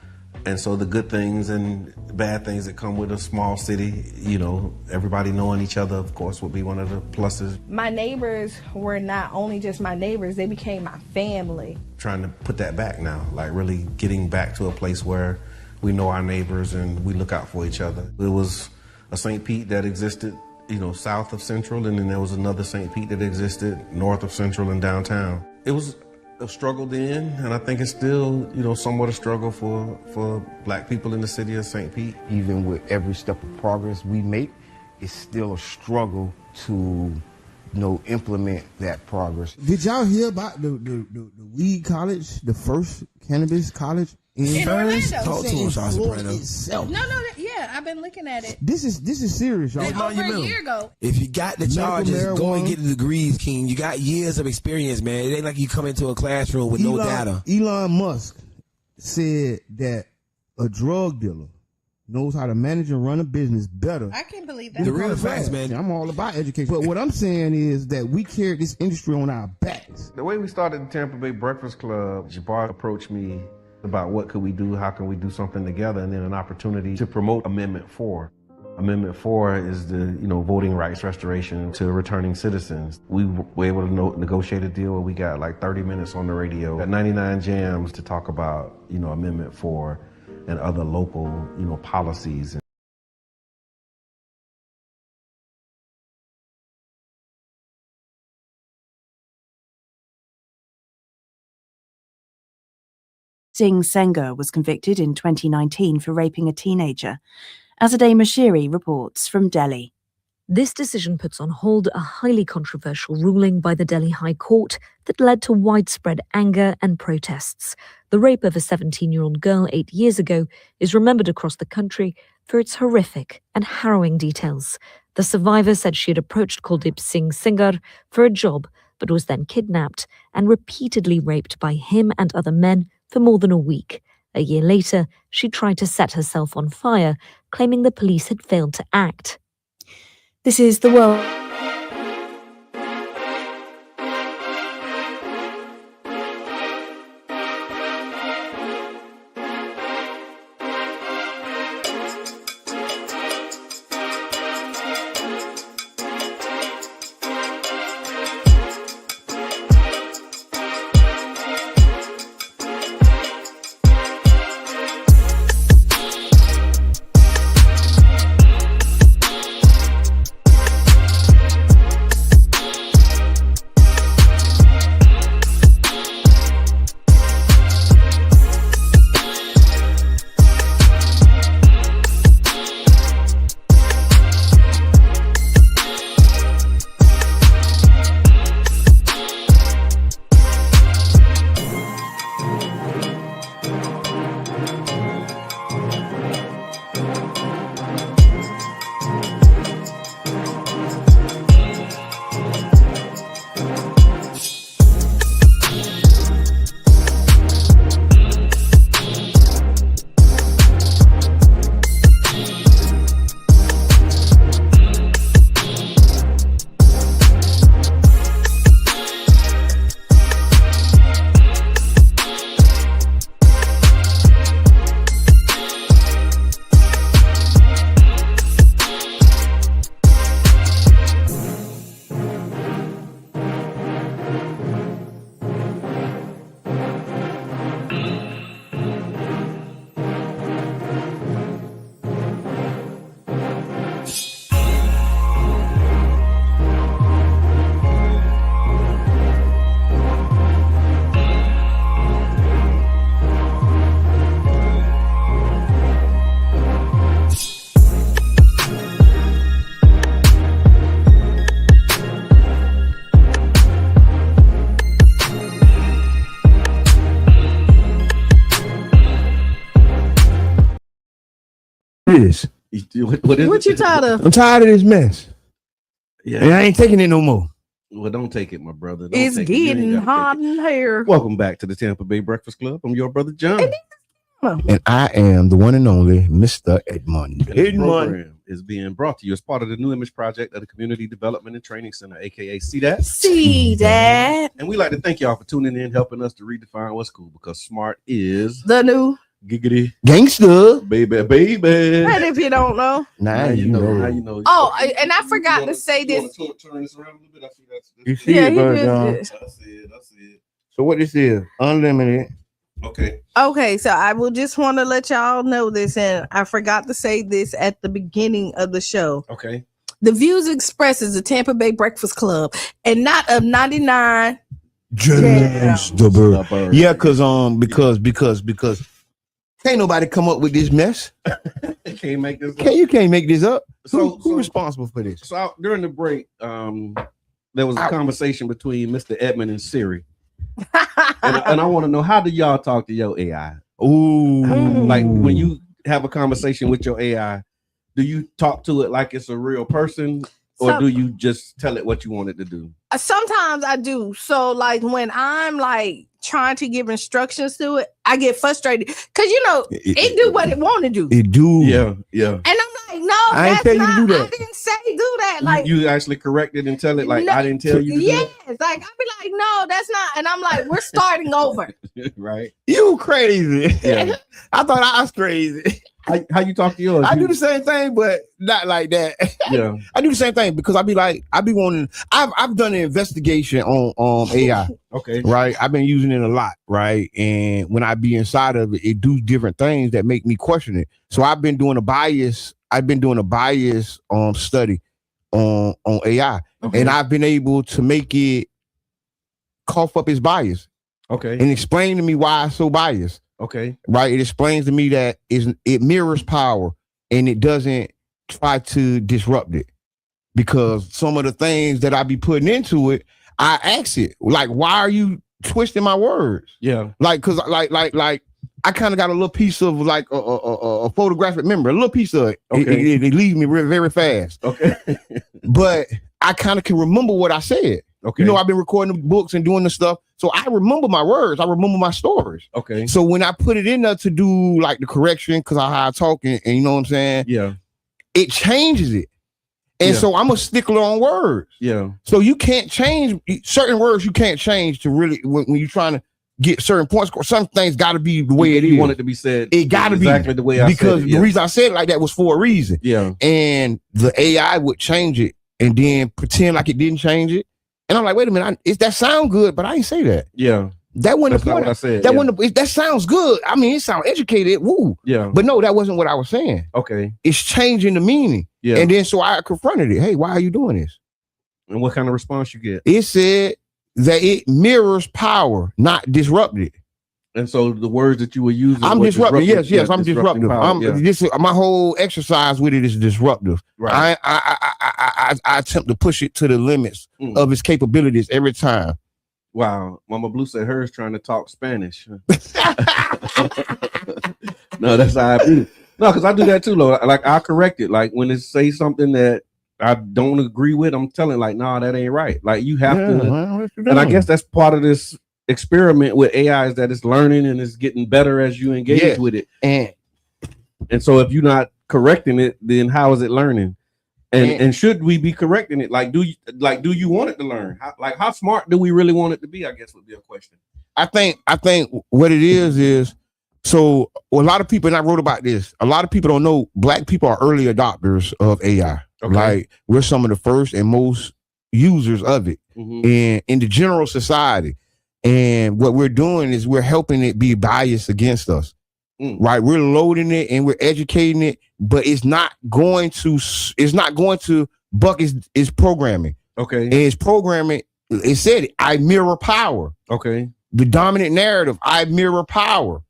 and so the good things and bad things that come with a small city, you know, everybody knowing each other, of course, would be one of the pluses. My neighbors were not only just my neighbors, they became my family. Trying to put that back now, like really getting back to a place where we know our neighbors and we look out for each other. It was a St. Pete that existed, you know, south of Central, and then there was another St. Pete that existed north of Central and downtown. It was a struggle then, and I think it's still, you know, somewhat a struggle for Black people in the city of St. Pete. Even with every step of progress we make, it's still a struggle to, implement that progress. Did y'all hear about the weed college, the first cannabis college in Orlando? Talk to us, Soprano. No, yeah, I've been looking at it. This is serious, y'all. Over a year ago. If you got the charges, go and get the degrees, King. You got years of experience, man. It ain't like you come into a classroom with no data. Elon Musk said that a drug dealer knows how to manage and run a business better. I can't believe that. The real facts, man. I'm all about education. But what I'm saying is that we carry this industry on our backs. The way we started the Tampa Bay Breakfast Club, Jabbar approached me about what could we do, how can we do something together, and then an opportunity to promote Amendment 4. Amendment 4 is the, voting rights restoration to returning citizens. We were able to negotiate a deal where we got like 30 minutes on the radio at 99 Jams to talk about, Amendment 4 and other local, policies. Singh Sengar was convicted in 2019 for raping a teenager. Azadeh Mashiri reports from Delhi. This decision puts on hold a highly controversial ruling by the Delhi High Court that led to widespread anger and protests. The rape of a 17-year-old girl 8 years ago is remembered across the country for its horrific and harrowing details. The survivor said she had approached Kuldeep Singh Sengar for a job, but was then kidnapped and repeatedly raped by him and other men for more than a week. A year later, she tried to set herself on fire, claiming the police had failed to act. This is the world. of this. What you tired of? I'm tired of this mess. Yeah. And I ain't taking it no more. Well, don't take it, my brother. Don't It's take it. You ain't getting gotta hot take it. in here. Welcome back to the Tampa Bay Breakfast Club. I'm your brother John. And I am the one and only Mr. Edmond. This program is being brought to you as part of the New Image Project of the Community Development and Training Center, aka CDAT. See that? And we like to thank y'all for tuning in, helping us to redefine what's cool, because smart is The new giggity gangster, baby. And if you don't know. Now you know. Now you know. Oh, and I forgot to say this. Turn this around a little bit. I see that's You see Yeah, it, he bro, did John? this. I see it. So what this is? Unlimited. Okay. Okay, so I will just want to let y'all know this, and I forgot to say this at the beginning of the show. Okay. The views expressed is the Tampa Bay Breakfast Club, and not of 99. James the bird. Yeah, because can't nobody come up with this mess. Can't make this. You can't make this up. So Who's responsible for this? So during the break, there was a conversation between Mr. Edmond and Siri. and I want to know, how do y'all talk to your AI? Ooh. Like when you have a conversation with your AI, do you talk to it like it's a real person, or do you just tell it what you want it to do? Sometimes I do. So like when I'm like trying to give instructions to it, I get frustrated because it do what it want to do. It do. Yeah. And I'm like, no, I ain't tell you to do that. I didn't say do that. Like you actually correct it and tell it like, no, I didn't tell you to yes, like I'd be like, no, that's not. And I'm like, we're starting over. do it. Right. You crazy. Yeah. I thought I was crazy. How you talk to yours? I do the same thing, but not like that. Yeah. I do the same thing because I've done an investigation on AI. Okay. Right. I've been using it a lot. Right. And when I be inside of it, it do different things that make me question it. So I've been doing a bias study on AI. Okay. And I've been able to make it cough up its bias. Okay. And explain to me why it's so biased. Okay. Right. It explains to me that it mirrors power and it doesn't try to disrupt it, because some of the things that I be putting into it, I ask it like, why are you twisting my words? Yeah. Like, cause like I kind of got a little piece of like a photographic memory, a little piece of it. Okay. It leaves me very fast. Okay. But I kind of can remember what I said. Okay. I've been recording the books and doing the stuff. So I remember my words. I remember my stories. Okay. So when I put it in there to do like the correction, because I how I talk and you know what I'm saying? Yeah. It changes it. And so I'm a stickler on words. Yeah. So you can't change certain words. You can't change to really, when you're trying to get certain points. Some things got to be the way it is. You want it to be said. It got to be exactly the way I said it. Because the reason I said it like that was for a reason. Yeah. And the AI would change it and then pretend like it didn't change it. And I'm like, wait a minute, that sound good, but I ain't say that. Yeah. That wasn't the point. I said. That sounds good. I mean, it sounds educated. Woo. Yeah. But no, that wasn't what I was saying. Okay. It's changing the meaning. Yeah. And then so I confronted it. Hey, why are you doing this? And what kind of response you get? It said that it mirrors power, not disrupted. And so the words that you were using, I'm disrupting. Yes, I'm disruptive. Power, my whole exercise with it is disruptive. Right. I attempt to push it to the limits of its capabilities every time. Wow, Mama Blue said hers trying to talk Spanish. No, that's how I do. No, because I do that too, Lord. Like I correct it. Like when it say something that I don't agree with, I'm telling like, nah, that ain't right. Like you have to. And I guess that's part of this experiment with AI, is that it's learning and it's getting better as you engage with it. And so if you're not correcting it, then how is it learning? And should we be correcting it? Like, do you want it to learn? How smart do we really want it to be? I guess would be a question. I think what it is so a lot of people, and I wrote about this, a lot of people don't know Black people are early adopters of AI. Okay. Like we're some of the first and most users of it in the general society. And what we're doing is we're helping it be biased against us. Right, we're loading it and we're educating it, but it's not going to buck its programming. Okay. And its programming, it said I mirror power. Okay. The dominant narrative, I mirror power.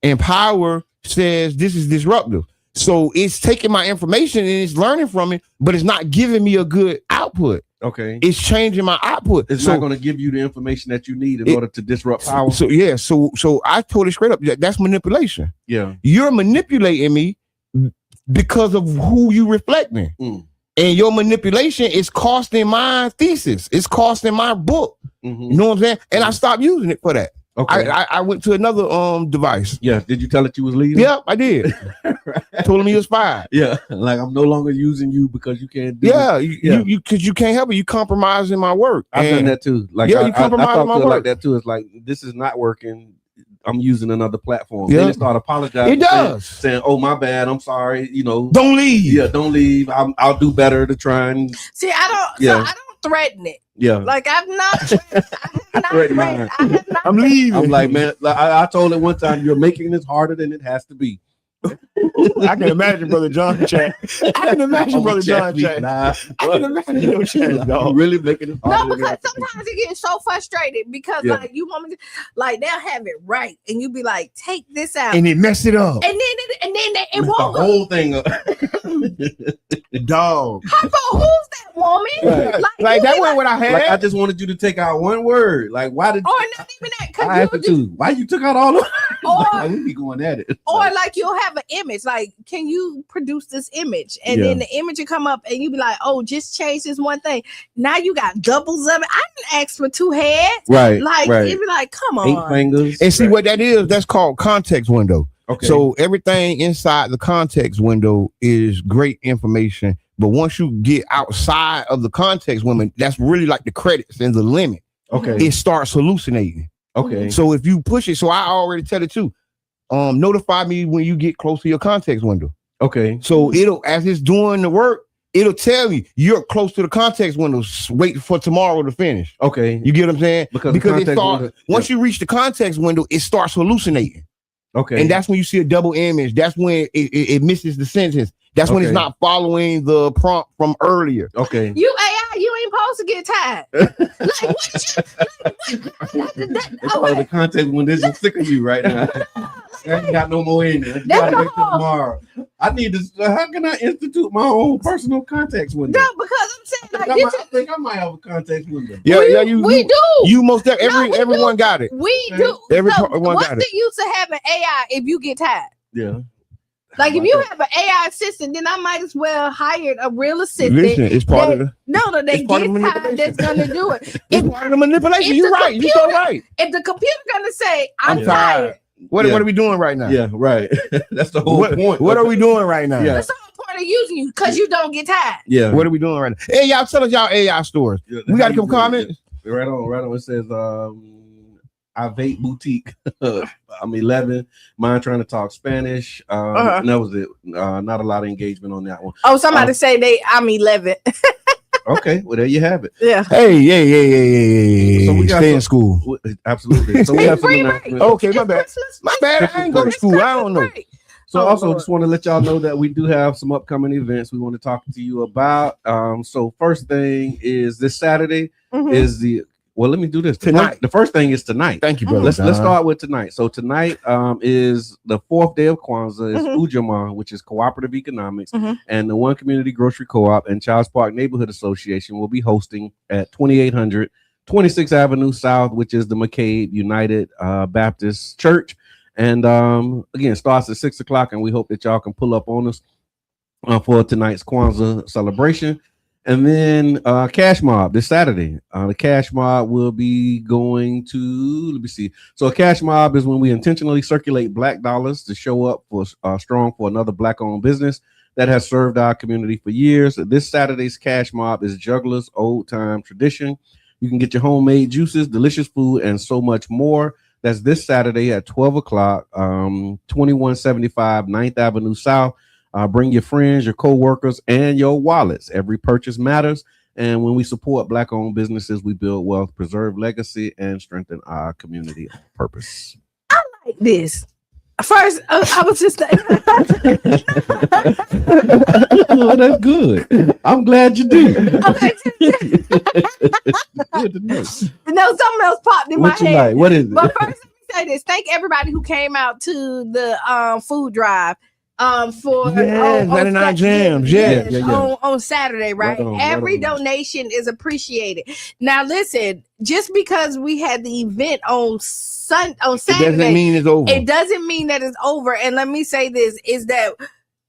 And power says this is disruptive. So it's taking my information and it's learning from it, but it's not giving me a good output. Okay. It's changing my output. It's not going to give you the information that you need in order to disrupt power. So I told it straight up, that's manipulation. Yeah. You're manipulating me because of who you reflecting. And your manipulation is costing my thesis. It's costing my book. You know what I'm saying? And I stopped using it for that. Okay. I went to another device. Yeah. Did you tell it you was leaving? Yep, I did. Told him he was fired. Yeah. Like, I'm no longer using you because you can't do it. You because you can't help it. You compromising my work. I've done that too. Like, you compromise I talk my to it work like that too. It's like, this is not working. I'm using another platform. Yeah. Then they start apologizing. It does. Saying, oh, my bad. I'm sorry. You know, don't leave. Yeah, don't leave. I'll do better to try and see. I don't threaten it. Yeah. Like, I've not threatened. I'm leaving. I'm like, man, I told it one time, you're making this harder than it has to be. I can imagine Brother John chat. I can imagine Brother John chat. I can imagine your chat, dog. Really making it harder. No, because sometimes you get so frustrated because like you want me to, like, they'll have it right, and you be like, take this out, and it mess it up, and then it won't the whole thing up. Dog. How about who's that woman? Right. Like that wasn't what I had. Like, I just wanted you to take out one word. Like, why did? Or not even that. I have to. Why you took out all of? Or we be going at it. Or like, you'll have an image. Like, can you produce this image? And then the image will come up, and you be like, oh, just change this one thing. Now you got doubles of it. I didn't ask for 2 heads. Right. Like, right. you be like, come on. 8 fingers. And see what that is? That's called context window. Okay. So everything inside the context window is great information. But once you get outside of the context window, that's really like the credits and the limit. Okay. It starts hallucinating. Okay. So if you push it, so I already tell it too. Notify me when you get close to your context window. Okay. So it'll, as it's doing the work, it'll tell you you're close to the context window. Wait for tomorrow to finish. Okay. You get what I'm saying? Because it starts, once you reach the context window, it starts hallucinating. Okay. And that's when you see a double image. That's when it misses the sentence. That's when it's not following the prompt from earlier. Okay. You AI, you ain't supposed to get tired. The context when this is sick of you right now. I ain't got no more in there. You gotta wait till tomorrow. I need to. How can I institute my own personal context window? No, because I'm saying, like, I think I might have a context window. Yeah, we do. You most everyone got it. We do. Everyone what's got the it. use of having AI if you get tired? Yeah. Like, if you have an AI assistant, then I might as well hire a real assistant. Listen, it's part of the. They get tired. That's gonna do it. It's part of the manipulation. You're right. You're so right. If the computer gonna say, "I'm tired," what are we doing right now? Yeah, right. That's the whole point. What are we doing right now? Yeah. That's the whole point of using you, because you don't get tired. Yeah. What are we doing right now? Hey, y'all, tell us y'all AI stories. Yeah, we got a couple comments. Right on. It says, I vape boutique. I'm 11. Mine trying to talk Spanish. And that was it. Not a lot of engagement on that one. Oh, somebody say I'm 11. Okay, well there you have it. Yeah. Hey. So we got stay in school. Absolutely. So we have some announcements. Okay, my bad. My bad. I ain't go to school. I don't know. So also just want to let y'all know that we do have some upcoming events we want to talk to you about. So first thing is this Saturday is the. Well, let me do this tonight. The first thing is tonight. Thank you, brother. Let's start with tonight. So tonight is the 4th day of Kwanzaa. It's WUJM, which is cooperative economics, and the One Community Grocery Co-op and Childs Park Neighborhood Association will be hosting at 2800 26th Avenue South, which is the McCabe United Baptist Church. And again, starts at 6 o'clock, and we hope that y'all can pull up on us for tonight's Kwanzaa celebration. And then Cash Mob this Saturday. The Cash Mob will be going to, let me see. So a Cash Mob is when we intentionally circulate Black dollars to show up for strong for another Black-owned business that has served our community for years. This Saturday's Cash Mob is Juggler's Old Time Tradition. You can get your homemade juices, delicious food, and so much more. That's this Saturday at 12 o'clock, 2175 9th Avenue South. Bring your friends, your co-workers, and your wallets. Every purchase matters. And when we support Black-owned businesses, we build wealth, preserve legacy, and strengthen our community on purpose. I like this. First, I was just oh, that's good. I'm glad you did. Okay. Good to know. No, something else popped in my head. Like? What is it? But first, let me say this. Thank everybody who came out to the food drive. For 99 jams, on Saturday, right? Every donation is appreciated. Now, listen, just because we had the event on Saturday, it doesn't mean it's over. It doesn't mean that it's over. And let me say this: is that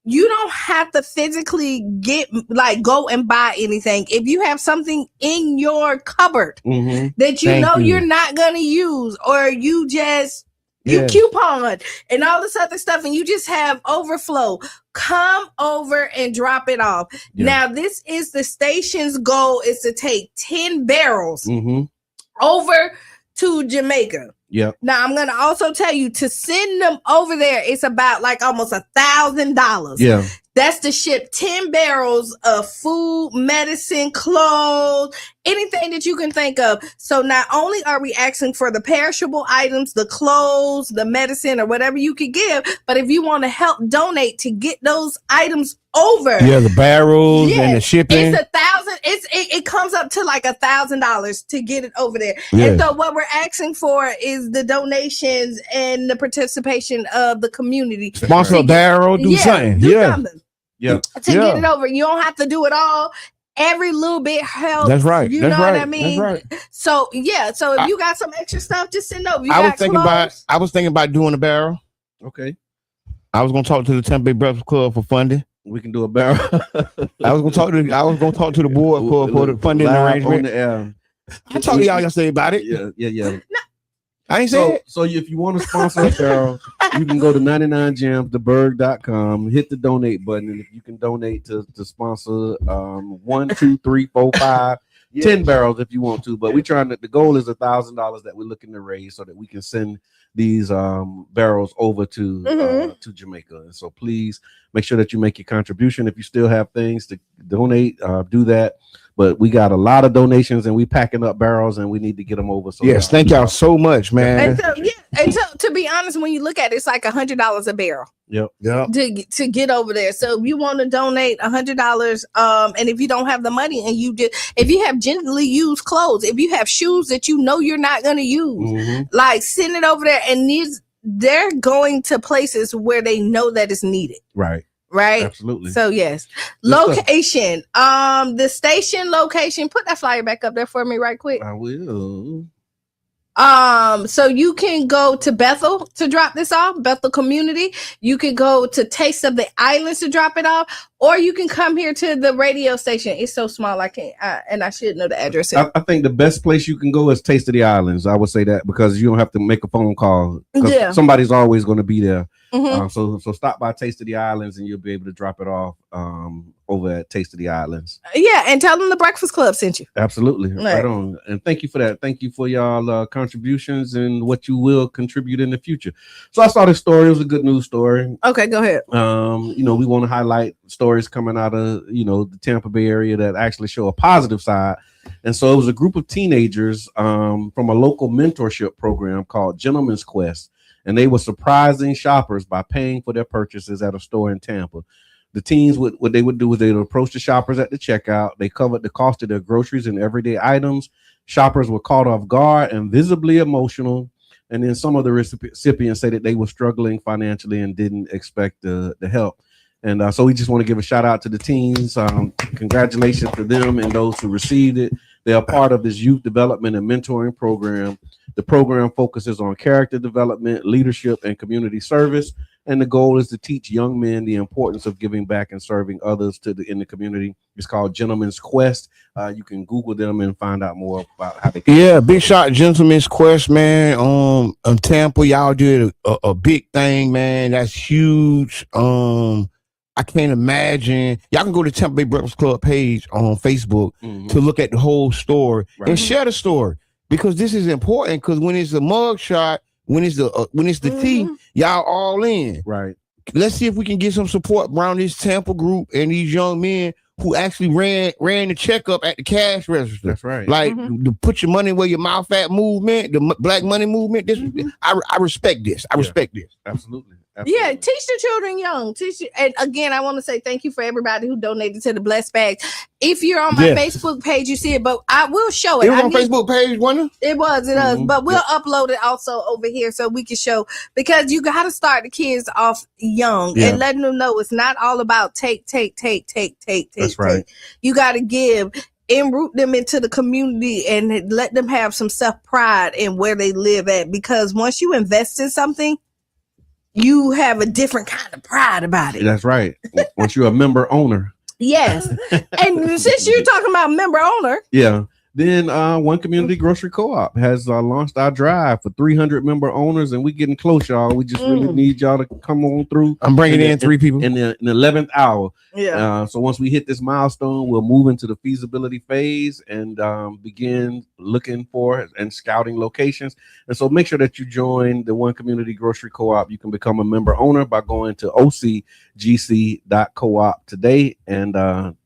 you don't have to physically go and buy anything. If you have something in your cupboard that you know you're not going to use, or you just you coupon and all this other stuff, and you just have overflow, come over and drop it off. Now, this is the station's goal, is to take 10 barrels over to Jamaica. Yeah. Now, I'm gonna also tell you, to send them over there, it's about like almost $1,000. Yeah. That's to ship 10 barrels of food, medicine, clothes, anything that you can think of. So not only are we asking for the perishable items, the clothes, the medicine, or whatever you could give, but if you want to help donate to get those items over, the barrels and the shipping. It's $1,000. It comes up to like $1,000 to get it over there. Yes. And so what we're asking for is the donations and the participation of the community. Sponsor a barrel, do something. Do something. Yeah. To get it over. You don't have to do it all. Every little bit helps. That's right. You That's know right. what I mean? That's right. So so if you got some extra stuff, just send over. I was thinking about doing a barrel. Okay. I was gonna talk to the Tampa Bay Breakfast Club for funding. We can do a barrel. I was gonna talk to the board for the funding arrangement. On the air. I talked to y'all yesterday about it. Yeah. I ain't saying it. So if you want to sponsor a barrel, you can go to 99jamstheberg.com, hit the donate button, and if you can donate to sponsor 1, 2, 3, 4, 5, 10 barrels if you want to. But we trying to, the goal is $1,000 that we're looking to raise so that we can send these barrels over to Jamaica. And so please make sure that you make your contribution. If you still have things to donate, do that. But we got a lot of donations, and we packing up barrels, and we need to get them over. So yes, thank y'all so much, man. And so to be honest, when you look at it, it's like $100 a barrel. Yep. To get over there. So if you want to donate $100, and if you don't have the money, and if you have gently used clothes, if you have shoes that you know you're not going to use, like send it over there. And they're going to places where they know that it's needed. Right. Absolutely. So yes. Location. The station location. Put that flyer back up there for me right quick. I will. So you can go to Bethel to drop this off, Bethel Community. You can go to Taste of the Islands to drop it off, or you can come here to the radio station. It's so small, I can't, and I should know the address. I think the best place you can go is Taste of the Islands. I would say that, because you don't have to make a phone call. Somebody's always going to be there. So stop by Taste of the Islands, and you'll be able to drop it off over at Taste of the Islands. Yeah, and tell them the Breakfast Club sent you. Absolutely. Right on. And thank you for that. Thank you for y'all contributions and what you will contribute in the future. So I saw this story. It was a good news story. Okay, go ahead. We want to highlight stories coming out of, the Tampa Bay area that actually show a positive side. And so it was a group of teenagers from a local mentorship program called Gentleman's Quest. And they were surprising shoppers by paying for their purchases at a store in Tampa. The teens, what they would do is they would approach the shoppers at the checkout. They covered the cost of their groceries and everyday items. Shoppers were caught off guard and visibly emotional. And then some of the recipients say that they were struggling financially and didn't expect the help. And so we just want to give a shout out to the teens. Congratulations to them and those who received it. They are part of this youth development and mentoring program. The program focuses on character development, leadership, and community service. And the goal is to teach young men the importance of giving back and serving others in the community. It's called Gentleman's Quest. You can Google them and find out more about how they can. Yeah, big shot, Gentleman's Quest, man. Tampa, y'all did a big thing, man. That's huge. I can't imagine. Y'all can go to Tampa Bay Breakfast Club page on Facebook to look at the whole story and share the story, because this is important. Because when it's a mug shot, when it's the tea, y'all all in. Right. Let's see if we can get some support around this Tampa group and these young men who actually ran the checkup at the cash register. That's right. Like the put your money where your mouth at movement, the black money movement. This I respect this. I respect this. Absolutely. Yeah, teach the children young. And again, I want to say thank you for everybody who donated to the Blessed Bags. If you're on my Facebook page, you see it, but I will show it. It was on Facebook page, wasn't it? It was, but we'll upload it also over here so we can show, because you got to start the kids off young and letting them know it's not all about take. That's right. You got to give and root them into the community and let them have some self-pride in where they live at, because once you invest in something, you have a different kind of pride about it. That's right. Once you're a member owner. Yes. And since you're talking about member owner. Yeah. Then One Community Grocery Co-op has launched our drive for 300 member owners, and we're getting close, y'all. We just really need y'all to come on through. I'm bringing in 3 people in the 11th hour. Yeah. So once we hit this milestone, we'll move into the feasibility phase and begin looking for and scouting locations. And so make sure that you join the One Community Grocery Co-op. You can become a member owner by going to ocgc.coop today and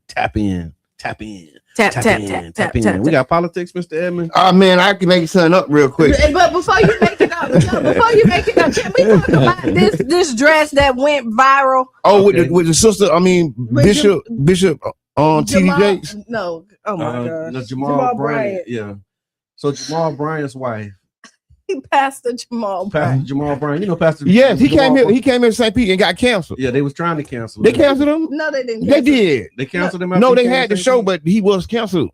tap in. Tap in. We got politics, Mr. Edmond. Oh man, I can make something up real quick. But before you make it up, can we talk about this dress that went viral? Oh, with the sister, I mean Bishop on TD Jakes. No, oh my god, no, Jamal Bryant. Yeah, so Jamal Bryant's wife. Pastor Jamal Bryant. Jamal Bryant. You know, Pastor. Yes, he came here. He came here to St. Pete and got canceled. Yeah, they was trying to cancel. They canceled him. No, they didn't. They did. They canceled him. No, they had the show, but he was canceled.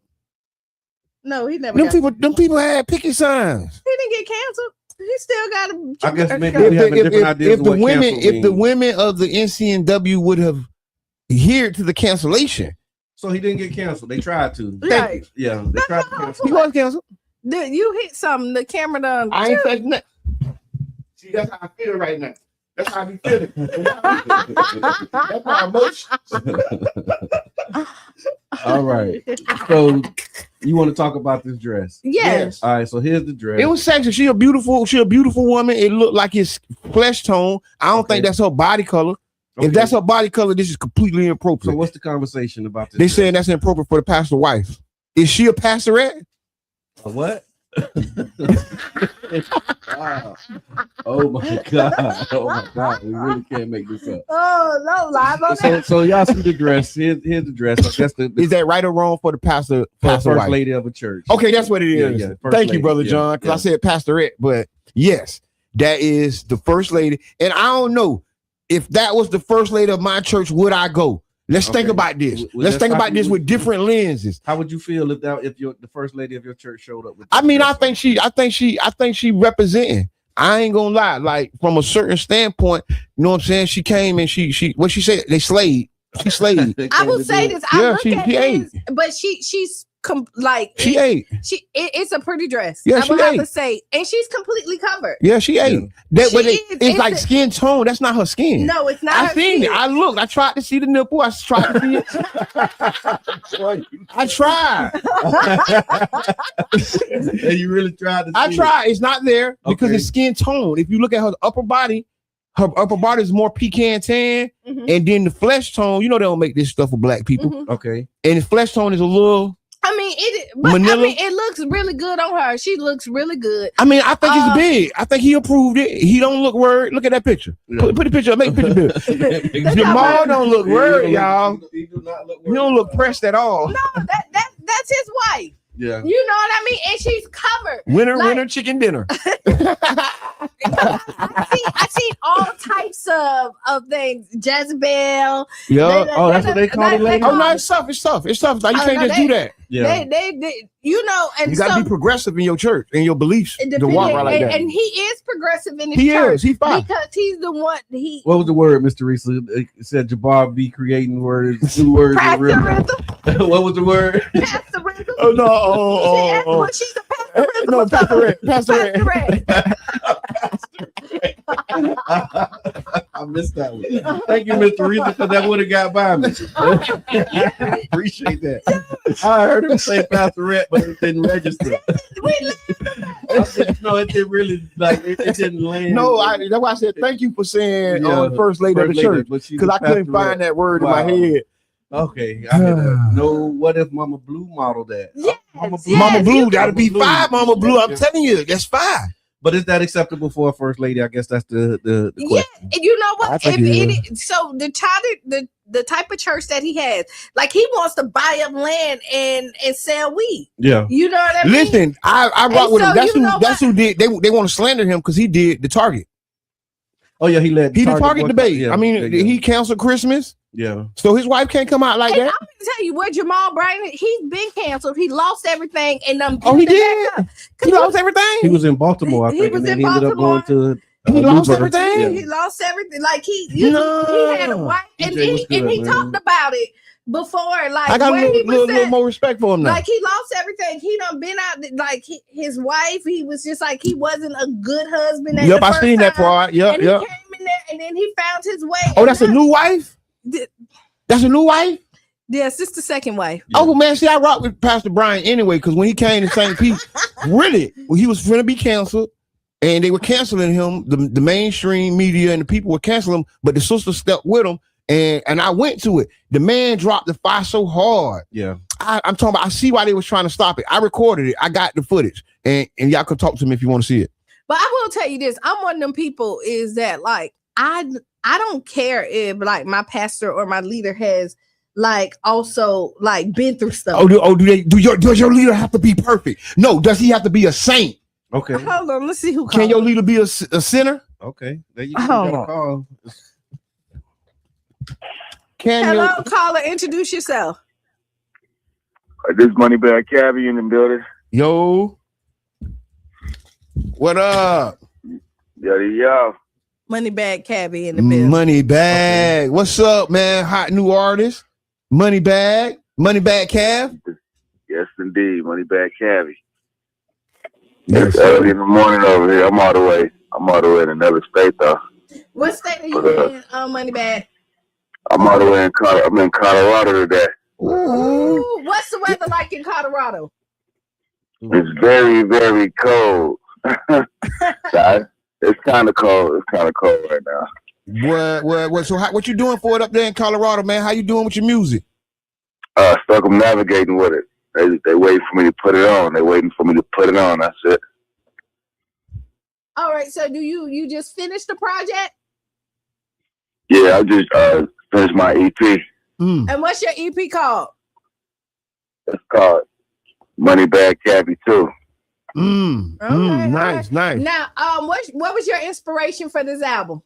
No, he never. Them people had picket signs. He didn't get canceled. He still got a. I guess maybe we have different ideas. If the women of the NCNW would have adhered to the cancellation, so he didn't get canceled. They tried to. Right. Yeah, they tried to cancel. He was canceled. You hit something. The camera done. I ain't touching that. See, that's how I feel right now. That's how I be feeling. That's my emotions. All right. So you want to talk about this dress? Yes. All right. So here's the dress. It was sexy. She a beautiful woman. It looked like his flesh tone. I don't think that's her body color. Okay. If that's her body color, this is completely inappropriate. So what's the conversation about this? They saying that's inappropriate for the pastor's wife. Is she a pastorette? What? Wow. Oh my god. We really can't make this up. Oh no, live on so y'all see the dress. Here's the dress. I guess is that right or wrong for the pastor first wife? lady of a church? Okay, that's what it is. Yeah, Thank you, Brother John, because I said pastorette, but yes, that is the first lady. And I don't know if that was the first lady of my church, would I go? Let's think about this. Let's think about this with different lenses. How would you feel if the first lady of your church showed up with? I mean, I think she representing. I ain't gonna lie, like from a certain standpoint, you know what I'm saying? She came and she what she said, they slayed. She slayed. I will say this. She ate. But she's she ate. It's a pretty dress. Yeah, I she will have ate. to say, and she's completely covered. Yeah, she ate. It's like skin tone. That's not her skin. No, it's not. I seen it. I looked. I tried to see the nipple. I tried to see it. I tried. And you really tried to. I tried. It's not there because it's skin tone. If you look at her upper body is more pecan tan, and then the flesh tone. You know they don't make this stuff for black people. Okay, and the flesh tone is a little. I mean, it looks really good on her. She looks really good. I mean, I think it's big. I think he approved it. He don't look worried. Look at that picture. Yeah. Put the picture up. Make the picture big. Jamal don't look worried, y'all. He do not look worried. He don't look pressed at all. No, that's his wife. Yeah. You know what I mean? And she's covered. Winter chicken dinner. I see all types of things. Jezebel. Yeah. That's what they call it. Oh no, it's tough. It's tough. Like you can't just do that. Yeah. They you know, and you gotta be progressive in your church and your beliefs to walk right like that. And he is progressive in his church. He's fine. Because he's the one What was the word, Mr. Reese? It said Jabbar be creating words, new words. What was the word? Pastorism. Oh no! She's a pastorette. No, pastorette. I missed that one. Thank you, Mr. Reese, because that would have got by me. Appreciate that. I heard him say pastorette, but it didn't register. No, it didn't really it didn't land. No, that's why I said thank you for saying first lady of the church, because I couldn't find that word in my head. Okay, I know. What if Mama Blue modeled that? Yes, Mama Blue, that'll be 5. Mama Blue, I'm telling you, that's 5. But is that acceptable for a first lady? I guess that's the question. Yeah, and you know what? So the type of church that he has, like he wants to buy up land and sell weed. Yeah, you know what I mean. Listen, I rock with him. That's who did. They want to slander him because he did the Target. Oh yeah, he led. He did Target debate. Yeah, I mean, he canceled Christmas. Yeah. So his wife can't come out like that. I'm gonna tell you where Jamal Bryant, he's been canceled. He lost everything, and he did. He lost everything. He was in Baltimore. I think, he was and then in he ended up going to. He lost Luther. everything. He lost everything. Like he had a wife, and DJ was good, he man. talked about it before. Like I got where a he was little at. more respect for him now. Like he lost everything. He done been out. Like his wife. He was just like he wasn't a good husband. At Yep, the I first seen that time. part. Yep, And yep. he came in there, and then he found his way. Oh, that's a new wife. That's a new wife. Yes, it's the second wife. Oh man, see, I rock with Pastor Brian anyway, because when he came to St. Pete, really, well, he was going to be canceled, and they were canceling him. The mainstream media and the people were canceling him, but the sister stepped with him, and I went to it. The man dropped the fire so hard. Yeah, I'm talking about. I see why they was trying to stop it. I recorded it. I got the footage, and y'all can talk to me if you want to see it. But I will tell you this: I'm one of them people. Is that like I don't care if like my pastor or my leader has like also like been through stuff. Does your leader have to be perfect? No. Does he have to be a saint? Okay. Hold on, let's see who. Can your leader be a sinner? Okay. There you go. Hold on. Hello, caller. Introduce yourself. This Moneybag Cabbie in the building. Yo. What up? Yo. Moneybag Cabbie in the building. Moneybag. Okay. What's up, man? Hot new artist. Moneybag Cav. Yes, indeed. Moneybag Cabbie. It's early in the morning over here. I'm all the way in another state though. What state are you in, Moneybag? I'm all the way in I'm in Colorado today. Ooh, what's the weather like in Colorado? It's very, very cold. It's kind of cold. It's kind of cold right now. What? So what you doing for it up there in Colorado, man? How you doing with your music? Circumnavigating with it. They waiting for me to put it on. They waiting for me to put it on. That's it. All right. So do you just finish the project? Yeah, I just finished my EP. And what's your EP called? It's called Moneybag Cabbie 2. Nice. Now, what was your inspiration for this album?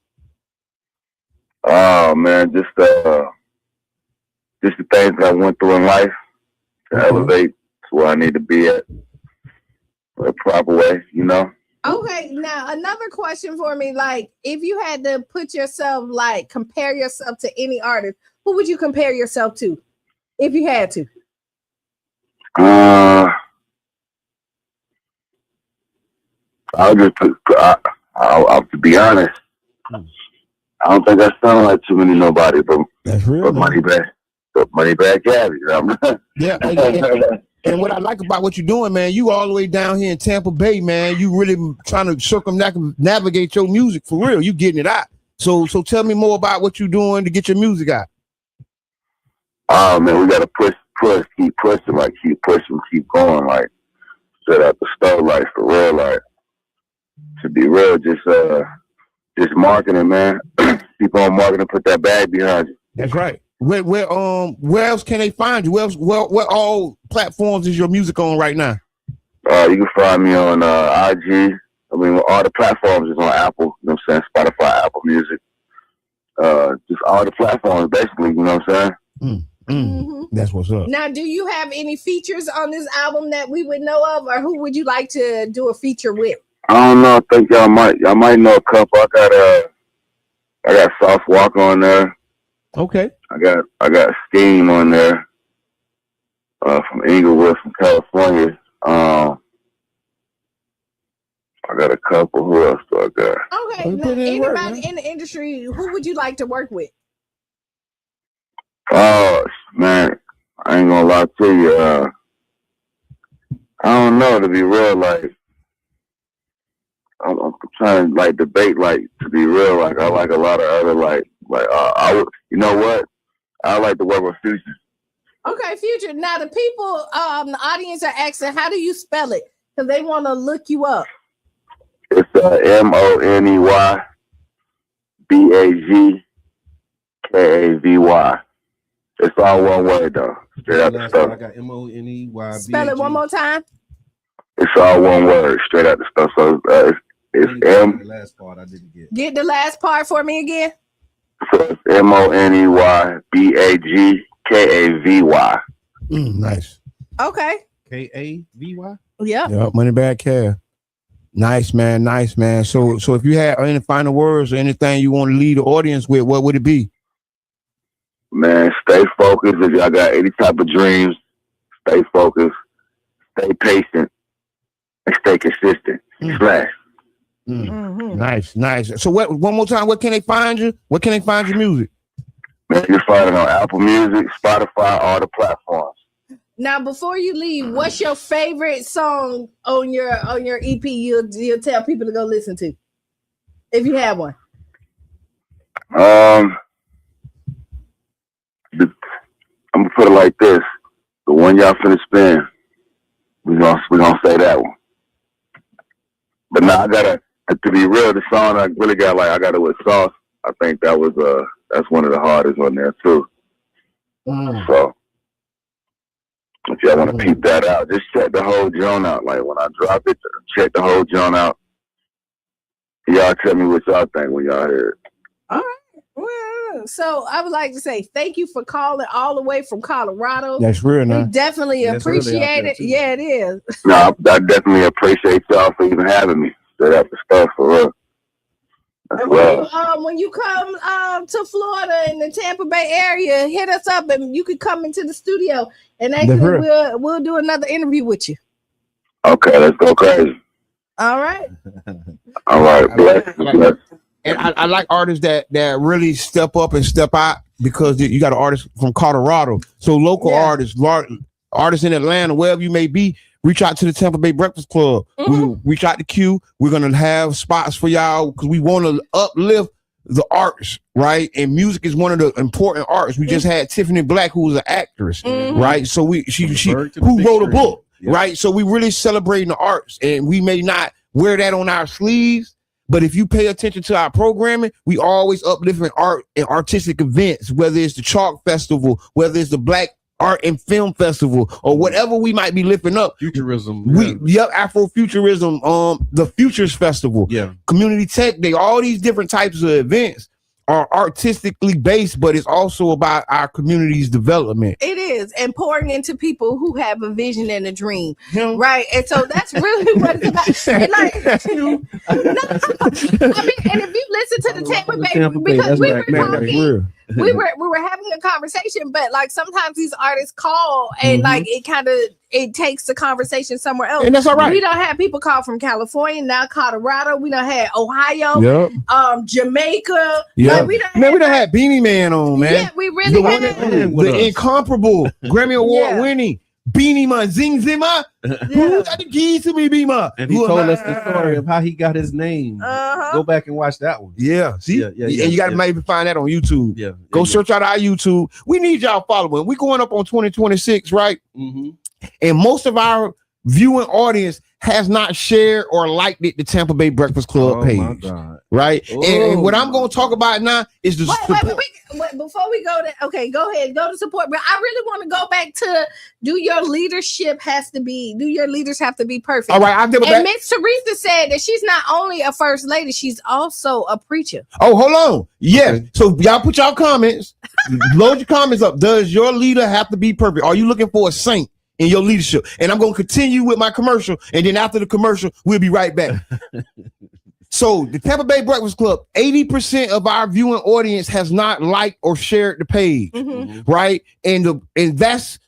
Oh man, just the things that I went through in life to elevate to where I need to be at the proper way, you know. Okay, now another question for me, like if you had to put yourself, like compare yourself to any artist, who would you compare yourself to if you had to? I'll just I'll to be honest, I don't think I sound like too many nobody, but that's real. But Moneybag Cabbie. You know? Yeah. And what I like about what you're doing, man, you all the way down here in Tampa Bay, man. You really trying to circumnavigate your music for real. You getting it out. So tell me more about what you're doing to get your music out. Oh man, we gotta push, keep pushing, like keep pushing, keep going, like straight out the stove, like for real, like to be real, just marketing, man. Keep on marketing, put that bag behind you. That's right. Where else can they find you? What all platforms is your music on right now? You can find me on IG. I mean, all the platforms is on Apple. You know what I'm saying? Spotify, Apple Music. Just all the platforms, basically. You know what I'm saying? That's what's up. Now, do you have any features on this album that we would know of, or who would you like to do a feature with? I don't know. I think y'all might know a couple. I got Soft Walk on there. Okay. I got Scheme on there. From Inglewood, from California. I got a couple. Who else do I got? Okay. Now, anybody in the industry, who would you like to work with? Oh man, I ain't gonna lie to you. I don't know, to be real. Like, I'm trying to like debate. Like, to be real, like I like a lot of other I would. You know what? I like to work with Future. Okay, Future. Now the people, the audience are asking, how do you spell it? Because they want to look you up. It's MONEYBAGKAVY. It's all one word though. Straight out the stuff. I got MONEYBAG. Spell it one more time. It's all one word, straight out the stuff. So it's M. The last part I didn't get. Get the last part for me again. So it's MONEYBAGKAVY. Nice. Okay. KAVY. Yeah. Moneybag Cav. Nice, man. Nice, man. So if you had any final words or anything you want to leave the audience with, what would it be? Man, stay focused. If y'all got any type of dreams, stay focused, stay patient, and stay consistent. Slash. Nice. So one more time, where can they find you? Where can they find your music? Man, you can find it on Apple Music, Spotify, all the platforms. Now, before you leave, what's your favorite song on your EP? You'll tell people to go listen to, if you have one. I'm gonna put it like this: the one y'all finna spin, we gonna say that one. But now to be real, the song I really got I got it with Sauce. I think that was that's one of the hardest on there too. So if y'all want to peep that out, just check the whole joint out. Like when I drop it, check the whole joint out. Y'all tell me what y'all think when y'all hear it. All right. Well, so I would like to say thank you for calling all the way from Colorado. That's real nice. We definitely appreciate it. Yeah, it is. No, I definitely appreciate y'all for even having me. Straight up the stuff for real. When you come to Florida in the Tampa Bay area, hit us up and you can come into the studio and actually we'll do another interview with you. Okay, let's go crazy. All right. All right. Bless. And I like artists that really step up and step out, because you got an artist from Colorado. So local artists, artists in Atlanta, wherever you may be, reach out to the Tampa Bay Breakfast Club. We reach out to Q. We're gonna have spots for y'all because we want to uplift the arts, right? And music is one of the important arts. We just had Tiffany Black, who was an actress, right? So she who wrote a book, right? So we really celebrating the arts, and we may not wear that on our sleeves, but if you pay attention to our programming, we always uplifting art and artistic events, whether it's the Chalk Festival, whether it's the Black Art and Film Festival, or whatever we might be lifting up. Futurism. Afrofuturism, the Futures Festival, Community Tech Day, all these different types of events are artistically based, but it's also about our community's development. It is, and pouring into people who have a vision and a dream, right? And so that's really what it's about. And and if you listen to the Tampa Bay, because we were talking, we were having a conversation, but like sometimes these artists call and like it takes the conversation somewhere else, and that's all right. We don't have people call from California, now Colorado. We don't have Ohio, Jamaica. Like, we don't have Beanie Man on, man. Yeah, we really the incomparable Grammy Award winning Beanie Man Zing Zima. Who got the keys to me, Beema? And he told us the story of how he got his name. Go back and watch that one. Yeah, see, and you got to maybe find that on YouTube. Go search out our YouTube. We need y'all following. We going up on 2026, right? And most of our viewing audience has not shared or liked it, the Tampa Bay Breakfast Club page, right? And what I'm going to talk about now is the wait, before we go to, okay, go ahead, go to support, but I really want to go back to your leaders have to be perfect. All right, and Miss Teresa said that she's not only a first lady, she's also a preacher. Oh, hold on. Yes. Okay. So y'all put y'all comments, load your comments up. Does your leader have to be perfect? Are you looking for a saint in your leadership? And I'm going to continue with my commercial, and then after the commercial, we'll be right back. So the Tampa Bay Breakfast Club, 80% of our viewing audience has not liked or shared the page, right? And that's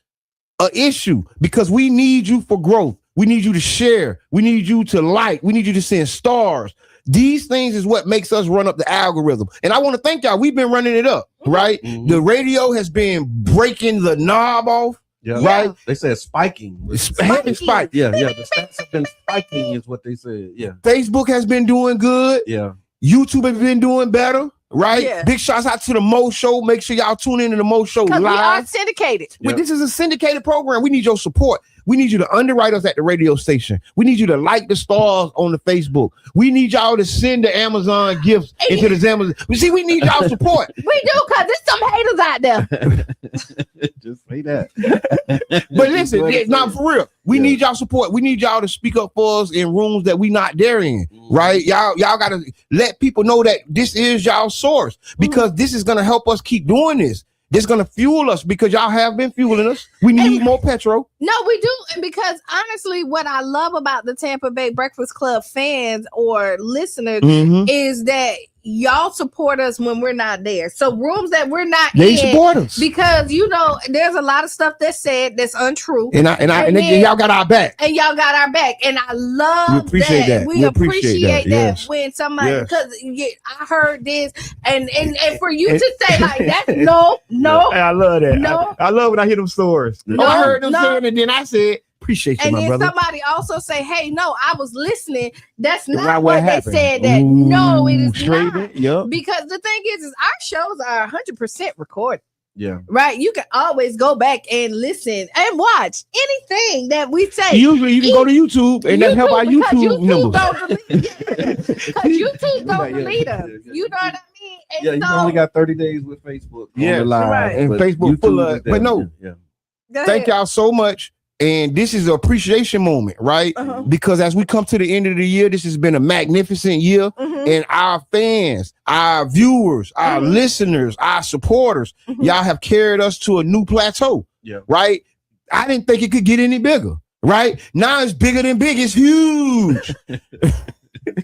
an issue, because we need you for growth. We need you to share. We need you to like. We need you to send stars. These things is what makes us run up the algorithm. And I want to thank y'all. We've been running it up, right? The radio has been breaking the knob off. Yeah, right. They said spiking. Spike. Yeah. The stats have been spiking, is what they said. Yeah. Facebook has been doing good. Yeah. YouTube has been doing better. Right. Yeah. Big shouts out to the Mo Show. Make sure y'all tune in to the Mo Show live. We are syndicated. This is a syndicated program. We need your support. We need you to underwrite us at the radio station. We need you to like the stars on the Facebook. We need y'all to send the Amazon gifts into the Amazon. See, we need y'all support. We do, because there's some haters out there. Just say that. But listen, not for real. We need y'all support. We need y'all to speak up for us in rooms that we not there in, right? Y'all got to let people know that this is y'all source, because this is going to help us keep doing this. That's gonna fuel us because y'all have been fueling us. We need more petrol. No, we do. And because honestly, what I love about the Tampa Bay Breakfast Club fans or listeners is that y'all support us when we're not there. So rooms that we're not they support us because there's a lot of stuff that's said that's untrue. And y'all got our back. And y'all got our back. And I love that. We appreciate that yes. when somebody because I heard this and for you to say like that, no. Hey, I love that. No. I love when I hear them stories. I heard them saying and then I said, appreciate you, and my then brother. Somebody also say, hey, no, I was listening. That's not Right, what they happened. said. That no, it is straight not. Yep. Because the thing is our shows are 100% recorded. Yeah. Right. You can always go back and listen and watch anything that we say. Usually you can go to YouTube and that help our YouTube numbers. Because YouTube don't delete us. You know what I mean? And you only got 30 days with Facebook. Yeah, right. And Facebook full of but no. Thank y'all so much. And this is an appreciation moment, right? Because as we come to the end of the year, this has been a magnificent year. And our fans, our viewers, our listeners, our supporters, y'all have carried us to a new plateau. Yeah. Right? I didn't think it could get any bigger. Right? Now it's bigger than big. It's huge.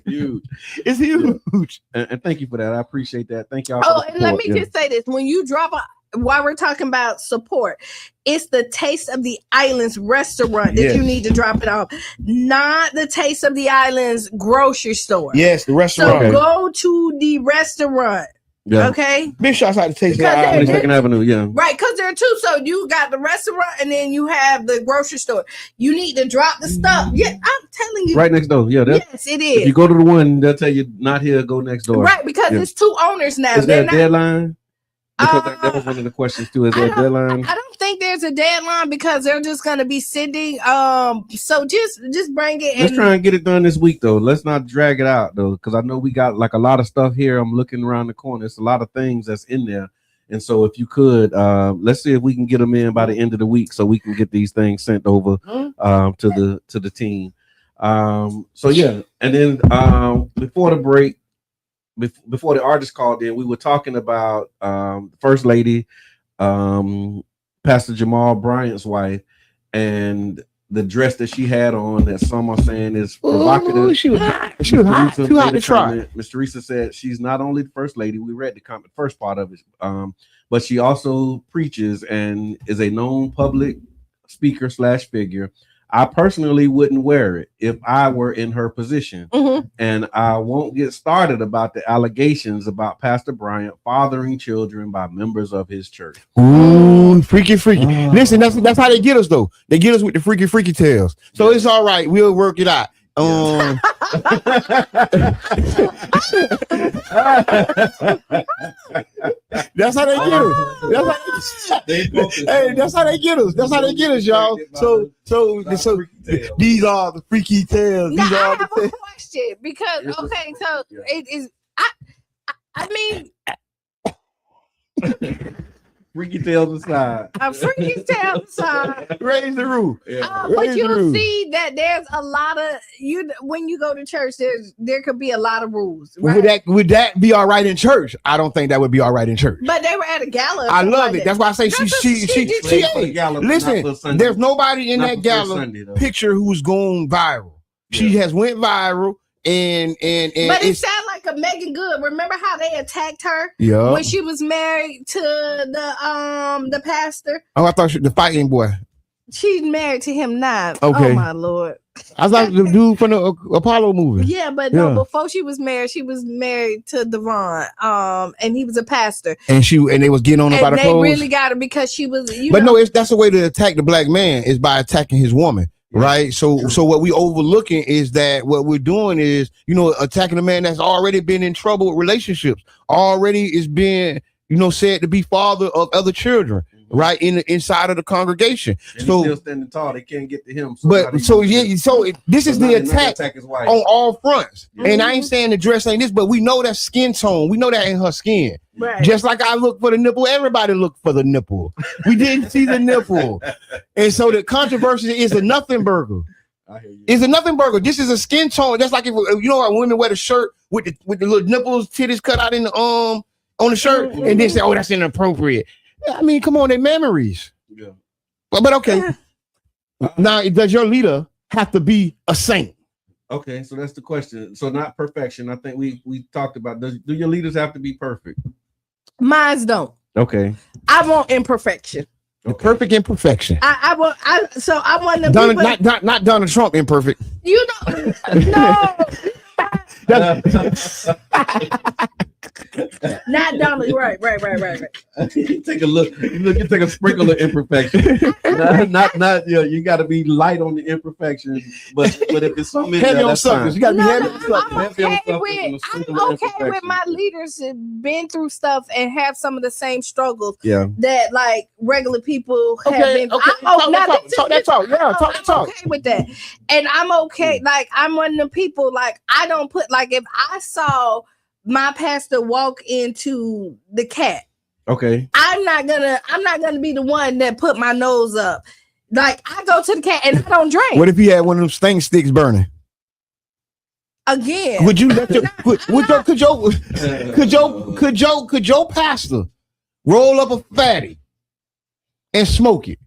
Huge. It's huge. And thank you for that. I appreciate that. Thank y'all. Oh, and let me just say this. When you drop while we're talking about support, it's the Taste of the Islands restaurant that you need to drop it off, not the Taste of the Islands grocery store. Yes, the restaurant. So go to the restaurant. Yeah. Okay. Big shots out to Taste of the Islands. 22nd Avenue, yeah. Right, because there are two. So you got the restaurant and then you have the grocery store. You need to drop the stuff. Yeah, I'm telling you. Right next door. Yeah. Yes, it is. If you go to the one, they'll tell you not here, go next door. Right, because it's two owners now. Is there a deadline? Because that was one of the questions too. Is there a deadline? I don't think there's a deadline because they're just going to be sending. So just bring it. Let's try and get it done this week though. Let's not drag it out though, because I know we got like a lot of stuff here. I'm looking around the corner. It's a lot of things that's in there, and so if you could, let's see if we can get them in by the end of the week, so we can get these things sent over to the team. So yeah, and then before the break. Before the artist called in, we were talking about First Lady, Pastor Jamal Bryant's wife, and the dress that she had on that some are saying is provocative. She was hot. She was hot. Too hot to try. Miss Teresa said she's not only the First Lady. We read the comment, first part of it, but she also preaches and is a known public speaker / figure. I personally wouldn't wear it if I were in her position. And I won't get started about the allegations about Pastor Bryant fathering children by members of his church. Ooh, freaky. Listen, that's how they get us though. They get us with the freaky tales. So it's all right. We'll work it out. That's how they get us. That's how they get us. That's how they get us, y'all. So these are the freaky tales. Now I have a question because so it is. I mean. Freaky tales aside. Freaky tales aside. Raise the roof. But you'll see that there's a lot of when you go to church, there could be a lot of rules. Right? Would that be all right in church? I don't think that would be all right in church. But they were at a gala. I love it. That's why I say she listen, there's nobody in that gala picture who's going viral. She has went viral. And but it sounded like a Megan Good. Remember how they attacked her when she was married to the pastor? Oh, I thought the fighting boy. She's married to him now. Okay. Oh my Lord. I was like the dude from the Apollo movie. Yeah, but no, before she was married to Devon. And he was a pastor. And they was getting on about her clothes. They really got her because she was that's the way to attack the black man is by attacking his woman. Right. So what we overlooking is that what we're doing is, attacking a man that's already been in trouble with relationships, already is being, said to be father of other children, right, inside of the congregation. And so he's still standing tall. They can't get to him. This is the attack on all fronts. And I ain't saying the dress ain't this, but we know that skin tone. We know that in her skin. Right. Just like I look for the nipple, everybody looked for the nipple. We didn't see the nipple. And so the controversy is a nothing burger. It's a nothing burger. This is a skin tone. That's like if how women wear the shirt with the little nipples, titties cut out in the on the shirt, and then say, "Oh, that's inappropriate." I mean, come on, they're memories. Yeah. But okay. Now, does your leader have to be a saint? Okay, so that's the question. So not perfection. I think we talked about. Do your leaders have to be perfect? Mines don't. Okay. I want imperfection. Okay. Perfect imperfection. I want the Donald, people, not Donald Trump imperfect. You know, no. Not Donald. Right. Take a look. You take a sprinkle of imperfection. not. You got to be light on the imperfection, but if it's something heavy on substance, you got to be heavy on substance. I'm okay with my leaders have been through stuff and have some of the same struggles. Yeah. That like regular people have been. Okay. Talk. I'm okay with that, and I'm okay. Like I'm one of the people. Like I don't put like if I saw my pastor walk into the cat. Okay. I'm not gonna be the one that put my nose up. Like I go to the cat and I don't drink. What if he had one of them stink sticks burning? Again. Would you let could your pastor roll up a fatty and smoke it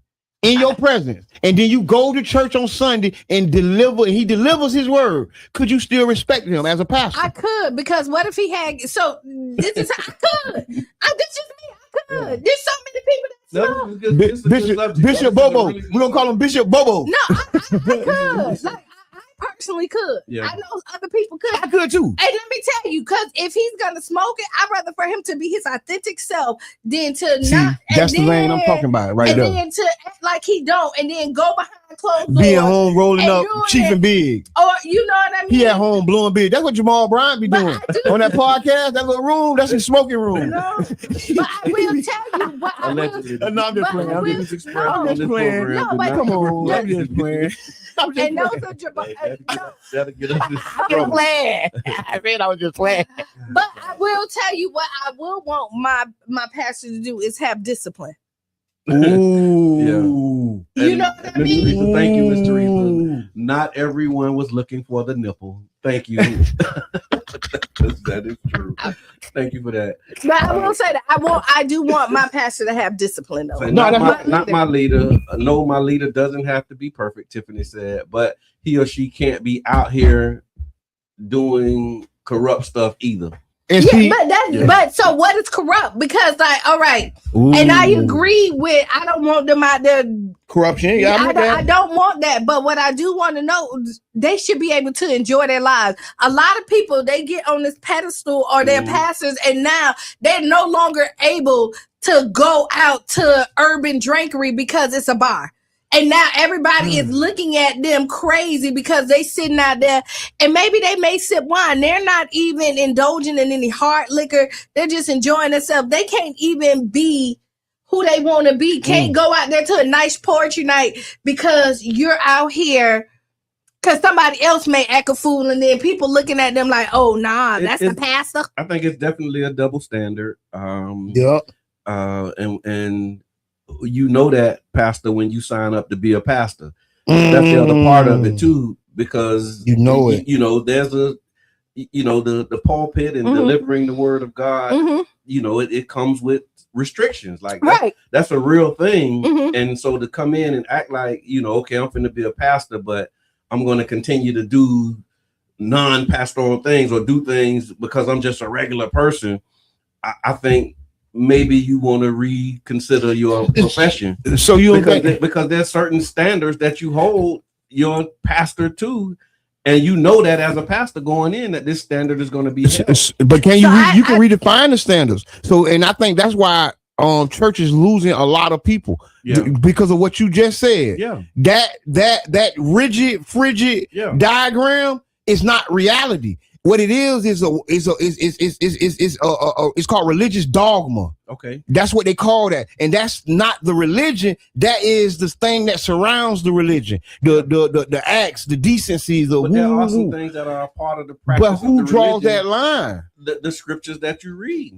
in your presence, and then you go to church on Sunday and he delivers his word? Could you still respect him as a pastor? I could, because what if he had? So this is how I could. This is me. I could. There's so many people that Bishop Bobo. We don't call him Bishop Bobo. No, I could. Like I personally could. Yeah. I know other people could. I could too. And let me tell you, because if he's gonna smoke it, I'd rather for him to be his authentic self than to not. That's the lane I'm talking about right there. And then to act like he don't, and then go behind closed doors. Being home rolling up, chief and big. Or you know what I mean? He at home blowing big. That's what Jamal Bryant be doing on that podcast. That little room, that's his smoking room. No, but I will tell you what I will. No, I'm just playing. I'm just playing. No, but come on, I'm just playing. And those are I'm just playing. I mean, I was just playing. But I will tell you what I will want my pastor to do is have discipline. Ooh. Yeah. You know what I mean? Teresa, thank you, Miss Teresa. Not everyone was looking for the nipple. Thank you. That is true. Thank you for that. But I will say that I do want my pastor to have discipline though. Not my leader. No, my leader doesn't have to be perfect, Tiffany said, but he or she can't be out here doing corrupt stuff either. But so what is corrupt? Because like, all right, and I agree with. I don't want them out there corruption. I don't want that. But what I do want to know, they should be able to enjoy their lives. A lot of people, they get on this pedestal or their pastors, and now they're no longer able to go out to urban drinkery because it's a bar. And now everybody is looking at them crazy because they sitting out there, and maybe they may sip wine. They're not even indulging in any hard liquor. They're just enjoying themselves. They can't even be who they want to be. Can't go out there to a nice poetry night because you're out here because somebody else may act a fool, and then people looking at them like, oh, nah, that's the pastor. I think it's definitely a double standard. And you know that, pastor, when you sign up to be a pastor. That's the other part of it too, because you know there's the pulpit and delivering the word of God. It comes with restrictions, like that's a real thing. And so to come in and act like, okay, I'm finna be a pastor, but I'm going to continue to do non-pastoral things or do things because I'm just a regular person. I think maybe you want to reconsider your profession. So because there's certain standards that you hold your pastor to, and you know that as a pastor going in that this standard is going to be held. But can you can redefine the standards? So, and I think that's why church is losing a lot of people because of what you just said. That rigid, frigid diagram is not reality. What it is it's called religious dogma. Okay. That's what they call that. And that's not the religion. That is the thing that surrounds the religion. The acts, the decencies, but there are also things that are a part of the practice. But who draws that line? The scriptures that you read.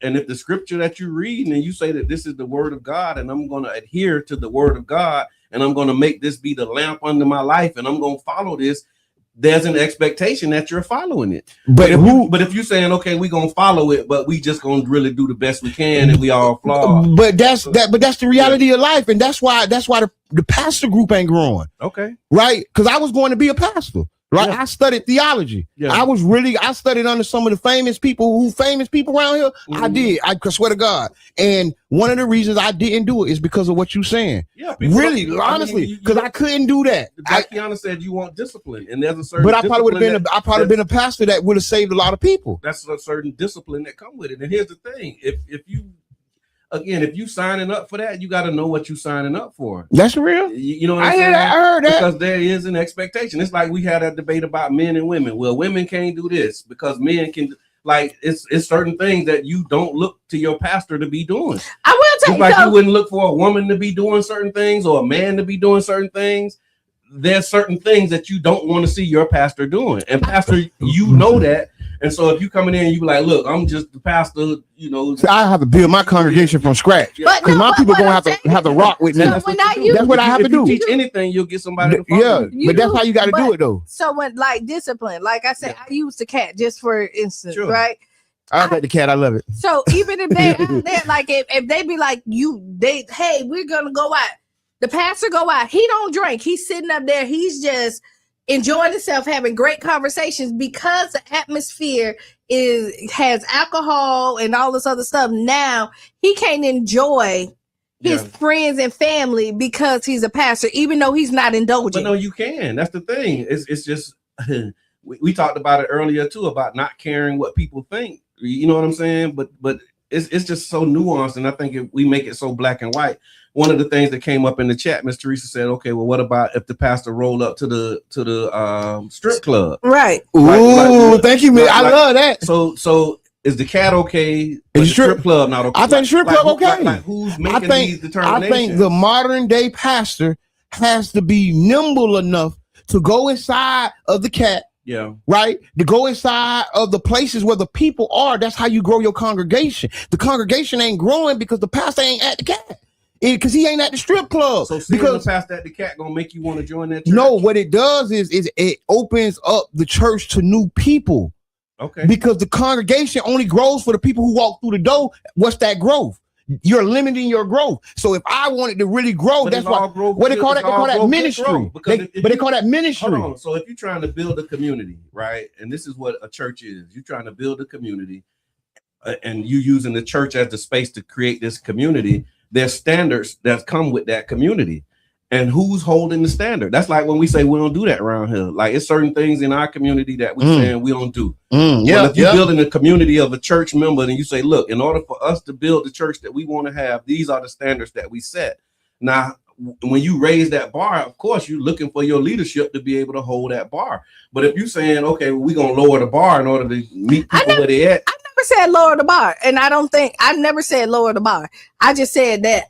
And if the scripture that you read and you say that this is the word of God, and I'm going to adhere to the word of God, and I'm going to make this be the lamp under my life, and I'm going to follow this, there's an expectation that you're following it. But if you're saying, okay, we're gonna follow it, but we just gonna really do the best we can, and we all flawed. But that's the reality of life, and that's why the pastor group ain't growing. Okay, right? Because I was going to be a pastor. Right, I studied theology. I studied under some of the famous people around here. I did. I swear to God. And one of the reasons I didn't do it is because of what you're saying. Yeah, really, honestly, because I couldn't do that. Like Kiana said, you want discipline, and there's a certain. But I probably would have been a pastor that would have saved a lot of people. That's a certain discipline that come with it. And here's the thing: if you signing up for that, you got to know what you signing up for. That's real. You know what I'm saying? I heard that. Because there is an expectation. It's like we had a debate about men and women. Well, women can't do this because men can. Like it's certain things that you don't look to your pastor to be doing. I will tell you, like you wouldn't look for a woman to be doing certain things or a man to be doing certain things. There's certain things that you don't want to see your pastor doing, and pastor, you know that. And so if you coming in and you be like, look, I'm just the pastor, you know. So I have to build my congregation from scratch because my people gonna have to rock with me. That's what I have to do. If you teach anything, you'll get somebody to follow. Yeah, but that's how you got to do it though. So when like discipline, like I said, I use the cat just for instance, right? I like the cat. I love it. So even if they're like, if they be like hey, we're gonna go out. The pastor go out. He don't drink. He's sitting up there. He's just enjoying himself, having great conversations because the atmosphere has alcohol and all this other stuff. Now he can't enjoy his friends and family because he's a pastor, even though he's not indulging. But no, you can. That's the thing. It's just we talked about it earlier too, about not caring what people think. You know what I'm saying? But it's just so nuanced, and I think we make it so black and white. One of the things that came up in the chat, Miss Teresa said, "Okay, well, what about if the pastor rolled up to the strip club?" Right. Ooh, thank you, man. I love that. So is the cat okay? Is the strip club not okay? I think strip club okay. Who's making these determinations? I think the modern day pastor has to be nimble enough to go inside of the cat. Yeah. Right. To go inside of the places where the people are. That's how you grow your congregation. The congregation ain't growing because the pastor ain't at the cat. Because he ain't at the strip club. So because the pastor at the cat gonna make you want to join that church? No, what it does is it opens up the church to new people. Okay. Because the congregation only grows for the people who walk through the door. What's that growth? You're limiting your growth. So if I wanted to really grow, that's what they call that. They call that ministry. They call that ministry. Hold on. So if you're trying to build a community, right? And this is what a church is. You're trying to build a community, and you using the church as the space to create this community. There's standards that come with that community, and who's holding the standard? That's like when we say we don't do that around here. Like it's certain things in our community that we saying we don't do. Well, if you're building a community of a church member, and you say, look, in order for us to build the church that we want to have, these are the standards that we set. Now, when you raise that bar, of course, you're looking for your leadership to be able to hold that bar. But if you're saying, okay, well, we're gonna lower the bar in order to meet people where they at. Said lower the bar, and I never said lower the bar. I just said that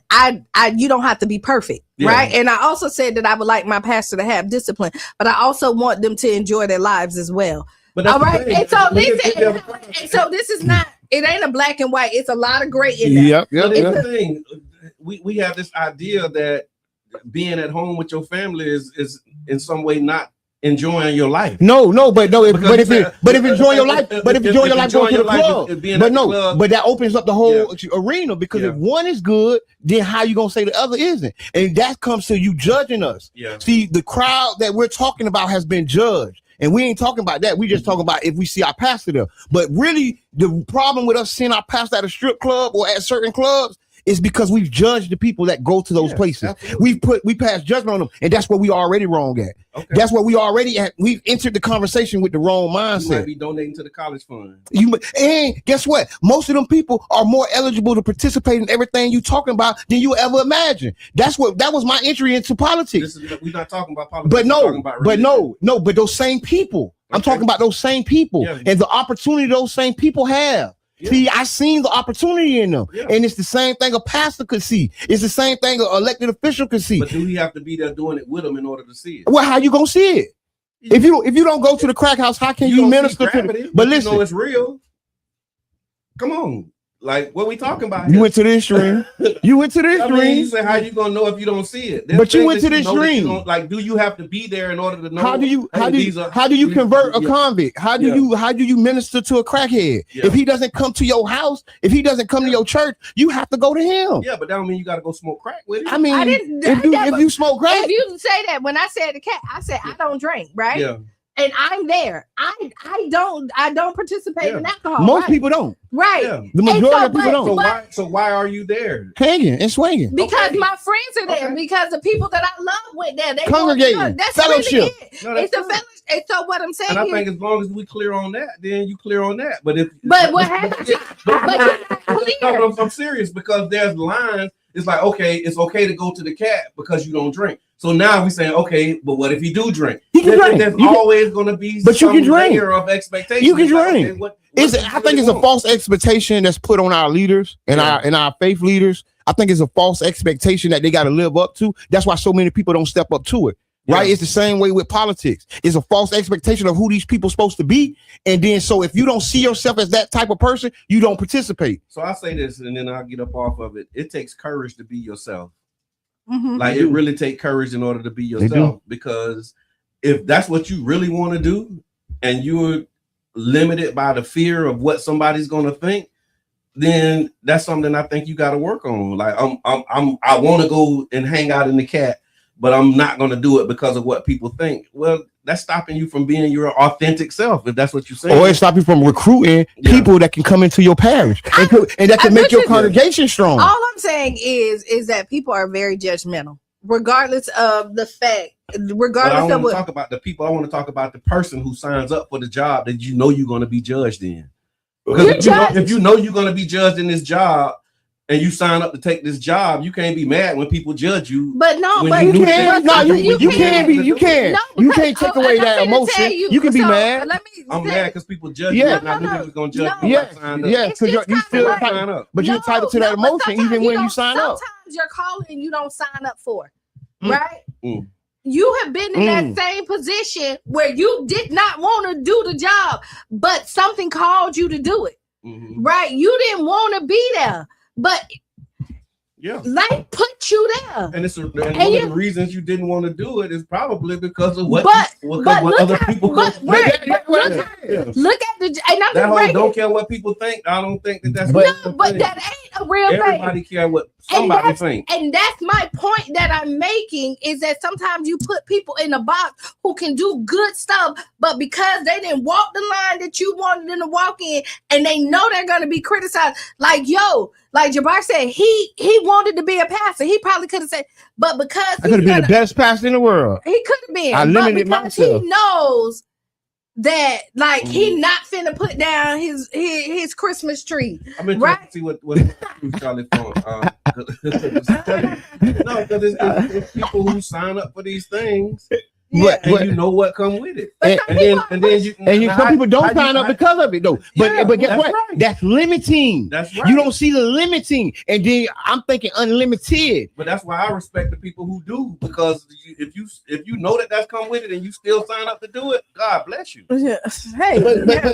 you don't have to be perfect, right? And I also said that I would like my pastor to have discipline, but I also want them to enjoy their lives as well. But all right, and so this is not. It ain't a black and white. It's a lot of gray in there. Yep. The thing we have this idea that being at home with your family is in some way not enjoying your life. But if enjoying your life, going to the club. But that opens up the whole arena, because if one is good, then how you gonna say the other isn't? And that comes to you judging us. See, the crowd that we're talking about has been judged, and we ain't talking about that. We just talking about if we see our pastor there. But really, the problem with us seeing our pastor at a strip club or at certain clubs is because we've judged the people that go to those places. Absolutely. We passed judgment on them, and that's where we already wrong at. Okay. That's where we already at. We've entered the conversation with the wrong mindset. You might be donating to the college fund. And guess what? Most of them people are more eligible to participate in everything you're talking about than you ever imagine. That was my entry into politics. We're not talking about politics. But those same people. Okay. I'm talking about those same people and the opportunity those same people have. See, I seen the opportunity in them, and it's the same thing a pastor could see. It's the same thing an elected official could see. But do he have to be there doing it with them in order to see it? Well, how you gonna see it? If you don't go to the crack house, how can you minister to them? But listen, it's real. Come on, Like, what we talking about? You went to this stream. You went to this stream. You say, how you gonna know if you don't see it? But you went to this stream. Like, do you have to be there in order to know? How do you convert a convict? How do you minister to a crackhead? If he doesn't come to your house, if he doesn't come to your church, you have to go to him. Yeah, but that don't mean you got to go smoke crack with him. I mean, if you smoke crack, if you say that, when I said the cat, I said I don't drink, right? Yeah. And I'm there. I don't participate in alcohol. Most people don't. Right. Yeah. The majority of people don't. So why are you there? Hanging and swinging. Because my friends are there. Because the people that I love went there. They congregating. That's fellowship. Really it. It's a fellowship. And so what I'm saying and I think as long as we clear on that, then you clear on that. But what happens? I'm serious, because there's lines. It's like, okay, it's okay to go to the cat because you don't drink. So now we're saying, okay, but what if you do drink? There's always going to be but you can drink. Layer of expectation. You can drink. Okay, I think it's a false expectation that's put on our leaders and our faith leaders. I think it's a false expectation that they got to live up to. That's why so many people don't step up to it. Right? It's the same way with politics. It's a false expectation of who these people are supposed to be. And then so if you don't see yourself as that type of person, you don't participate. So I say this and then I'll get up off of it. It takes courage to be yourself. Mm-hmm. Like it really takes courage in order to be yourself, because if that's what you really want to do and you're limited by the fear of what somebody's going to think, then that's something I think you got to work on. Like I want to go and hang out in the cat, but I'm not going to do it because of what people think. Well, that's stopping you from being your authentic self, if that's what you're saying. Or it's stopping you from recruiting people that can come into your parish and that can make your congregation strong. All I'm saying is that people are very judgmental, regardless of the fact. Regardless of what. Talk about the people. I want to talk about the person who signs up for the job that you know you're going to be judged in. Because if you know you're going to be judged in this job, and you sign up to take this job, you can't be mad when people judge you. But no, but you can't take away that emotion. You can be mad. I'm mad because people judge you. And I knew they was gonna judge me. Yeah, because you still sign up. But you're entitled to that emotion even when you sign up. Sometimes you're calling and you don't sign up for, right? You have been in that same position where you did not want to do the job, but something called you to do it, right? You didn't want to be there. But life put you there, and one of the reasons you didn't want to do it is probably because of what other people. Look at the and I'm that whole don't care what people think. I don't think that's but that ain't a real thing. Everybody care what somebody thinks, and that's my point that I'm making, is that sometimes you put people in a box who can do good stuff, but because they didn't walk the line that you wanted them to walk in, and they know they're going to be criticized. Like Jabbar said, he wanted to be a pastor. He probably could have said, but because I could have been the best pastor in the world. He could have been. I limited myself. He knows that he not finna put down his Christmas tree. I'm interested to see what Charlie thought. No, because it's people who sign up for these things. But you know what come with it, some people don't sign up because of it though. But guess what? Right. That's limiting. That's right. You don't see the limiting, and then I'm thinking unlimited. But that's why I respect the people who do, because if you know that's come with it and you still sign up to do it, God bless you. Yeah. Hey,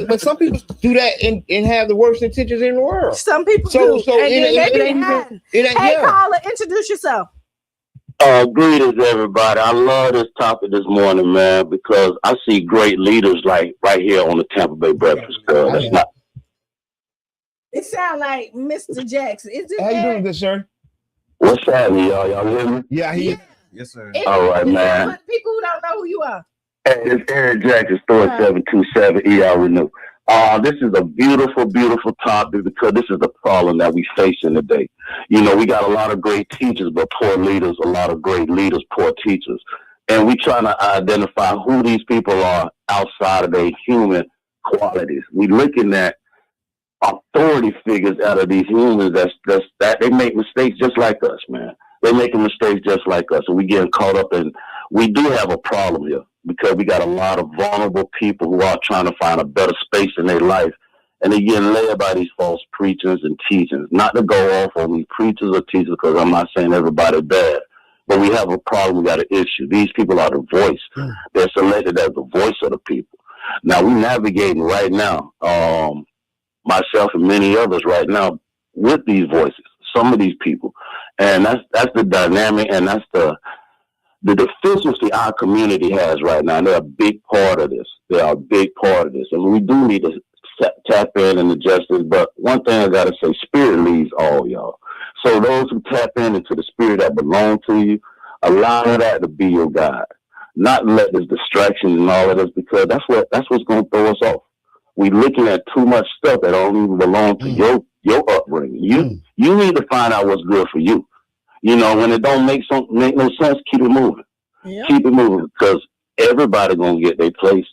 but some people do that and have the worst intentions in the world. Some people do. So it ain't. Hey, caller, introduce yourself. Greetings, everybody. I love this topic this morning, man, because I see great leaders like right here on the Tampa Bay Breakfast Club. That's not. It sounds like Mr. Jackson. Is it? How you doing, good sir? What's happening, y'all? Y'all hear me? Yeah, I hear you. Yes, sir. All right, man. People who don't know who you are. Hey, it's Eric Jackson, store 727 ER Renew. This is a beautiful, beautiful topic, because this is the problem that we facing today. You know, we got a lot of great teachers, but poor leaders, a lot of great leaders, poor teachers. And we trying to identify who these people are outside of their human qualities. We looking at authority figures out of these humans that they make mistakes just like us, man. They're making mistakes just like us. And we getting caught up in, we do have a problem here, because we got a lot of vulnerable people who are trying to find a better space in their life, and they're getting led by these false preachers and teachings. Not to go off on these preachers or teachers, because I'm not saying everybody bad, but we have a problem, we got an issue. These people are the voice. They're selected as the voice of the people. Now, we're navigating right now, myself and many others right now, with these voices, some of these people. And that's the dynamic, and that's the deficiency our community has right now. And they're a big part of this. They are a big part of this. And we do need to tap in and adjust this. But one thing I got to say, spirit leads all, y'all. So those who tap into the spirit that belong to you, allow that to be your guide. Not let this distraction and all of this, because that's what's going to throw us off. We looking at too much stuff that don't even belong to your upbringing. You need to find out what's good for you. You know, when it don't make no sense, keep it moving. Yep. Keep it moving, because everybody gonna get their place.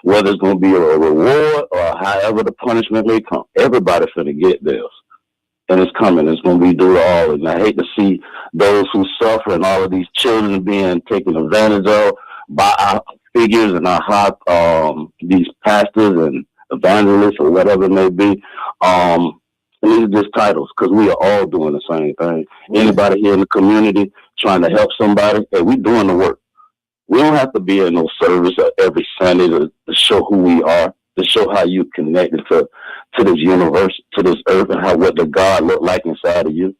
Whether it's gonna be a reward or however the punishment may come, everybody's gonna get theirs. And it's coming. It's going to be due to all. And I hate to see those who suffer and all of these children being taken advantage of by our figures and our high, these pastors and evangelists or whatever it may be. And these are just titles, because we are all doing the same thing. Anybody here in the community trying to help somebody, hey, we doing the work. We don't have to be in no service every Sunday to show who we are, to show how you connected to this universe, to this earth, and what the God look like inside of you.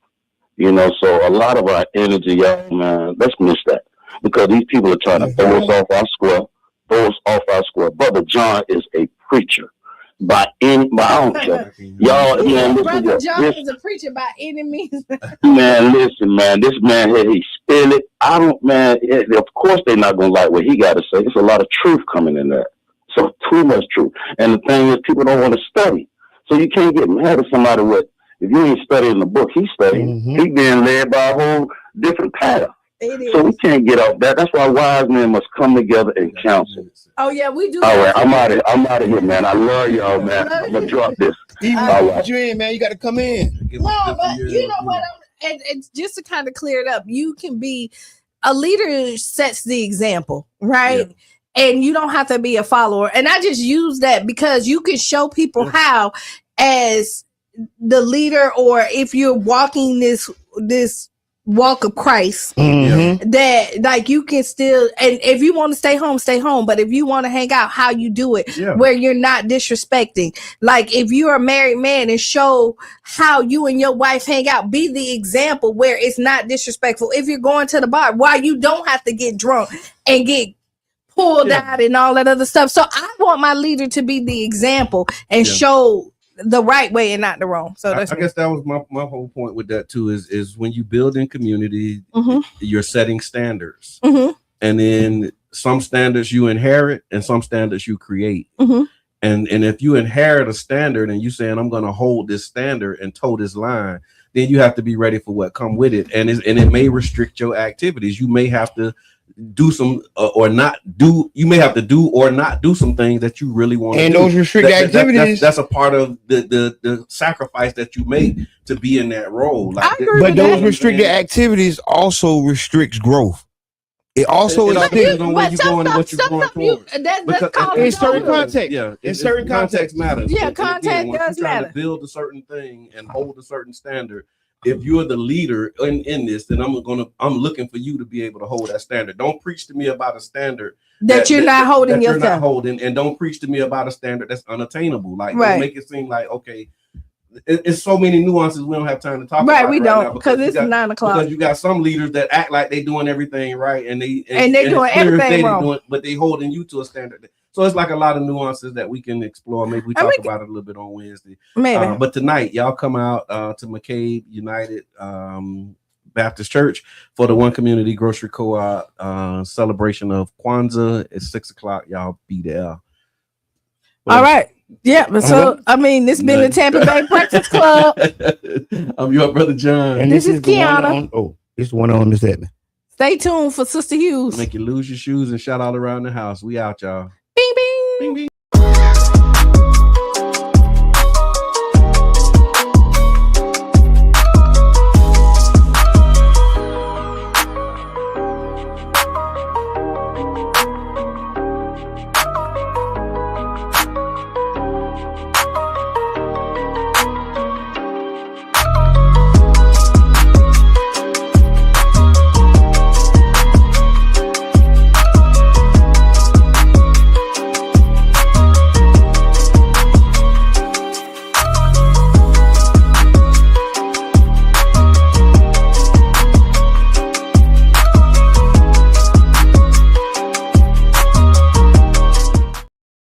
You know, so a lot of our energy, y'all, man, let's miss that, because these people are trying to throw us off our square. Brother John is a preacher by I don't care. Y'all, man, Brother John is a preacher by any means. Man, listen, man, this man here, he spill it. Of course they're not going to like what he got to say. There's a lot of truth coming in there. So too much truth. And the thing is, people don't want to study. So you can't get mad at somebody if you ain't studying the book he's studying. He's being led by a whole different pattern. So we can't get off that. That's why wise men must come together and counsel. Oh yeah, we do. All right, I'm out of here, man. I love y'all, man. I'm gonna drop this. All right. You in, man. You got to come in. No, but you know what? And just to kind of clear it up, you can be a leader sets the example, right? Yeah. And you don't have to be a follower. And I just use that because you can show people how, as the leader, or if you're walking this walk of Christ, that like you can still, and if you want to stay home, but if you want to hang out, how you do it, where you're not disrespecting. Like if you're a married man, and show how you and your wife hang out, be the example where it's not disrespectful. If you're going to the bar, why you don't have to get drunk and get pulled out and all that other stuff. So I want my leader to be the example and show the right way and not the wrong. So that's I guess that was my whole point with that too, is when you build in community, you're setting standards, and then some standards you inherit and some standards you create. And if you inherit a standard and you saying, I'm going to hold this standard and toe this line, then you have to be ready for what come with it. And it may restrict your activities. You may have to do some or not do. You may have to do or not do some things that you really want to do. And those restricted activities, that's a part of the sacrifice that you make to be in that role. Like, but those restricted activities also restricts growth. It also depends on where you're going and what you're going towards. In certain context, in certain context matters. Yeah, context does matter. To build a certain thing and hold a certain standard. If you're the leader in this, then I'm looking for you to be able to hold that standard. Don't preach to me about a standard that you're not holding yourself. You're not holding, and don't preach to me about a standard that's unattainable. Like, don't make it seem like, okay, it's so many nuances we don't have time to talk about. Right, we don't, because it's 9 o'clock. Because you got some leaders that act like they doing everything right, and they're doing everything wrong, but they holding you to a standard. So it's like a lot of nuances that we can explore. Maybe we talk about it a little bit on Wednesday. Maybe. But tonight, y'all come out to McCabe United Baptist Church for the One Community Grocery Co-op celebration of Kwanzaa. It's 6 o'clock. Y'all be there. All right. Yeah, but so I mean, this been the Tampa Bay Breakfast Club. I'm your brother John, and this is Kiana. This one on this segment. Stay tuned for Sister Hughes. Make you lose your shoes and shout all around the house. We out, y'all. Bing, bing. Bing, bing.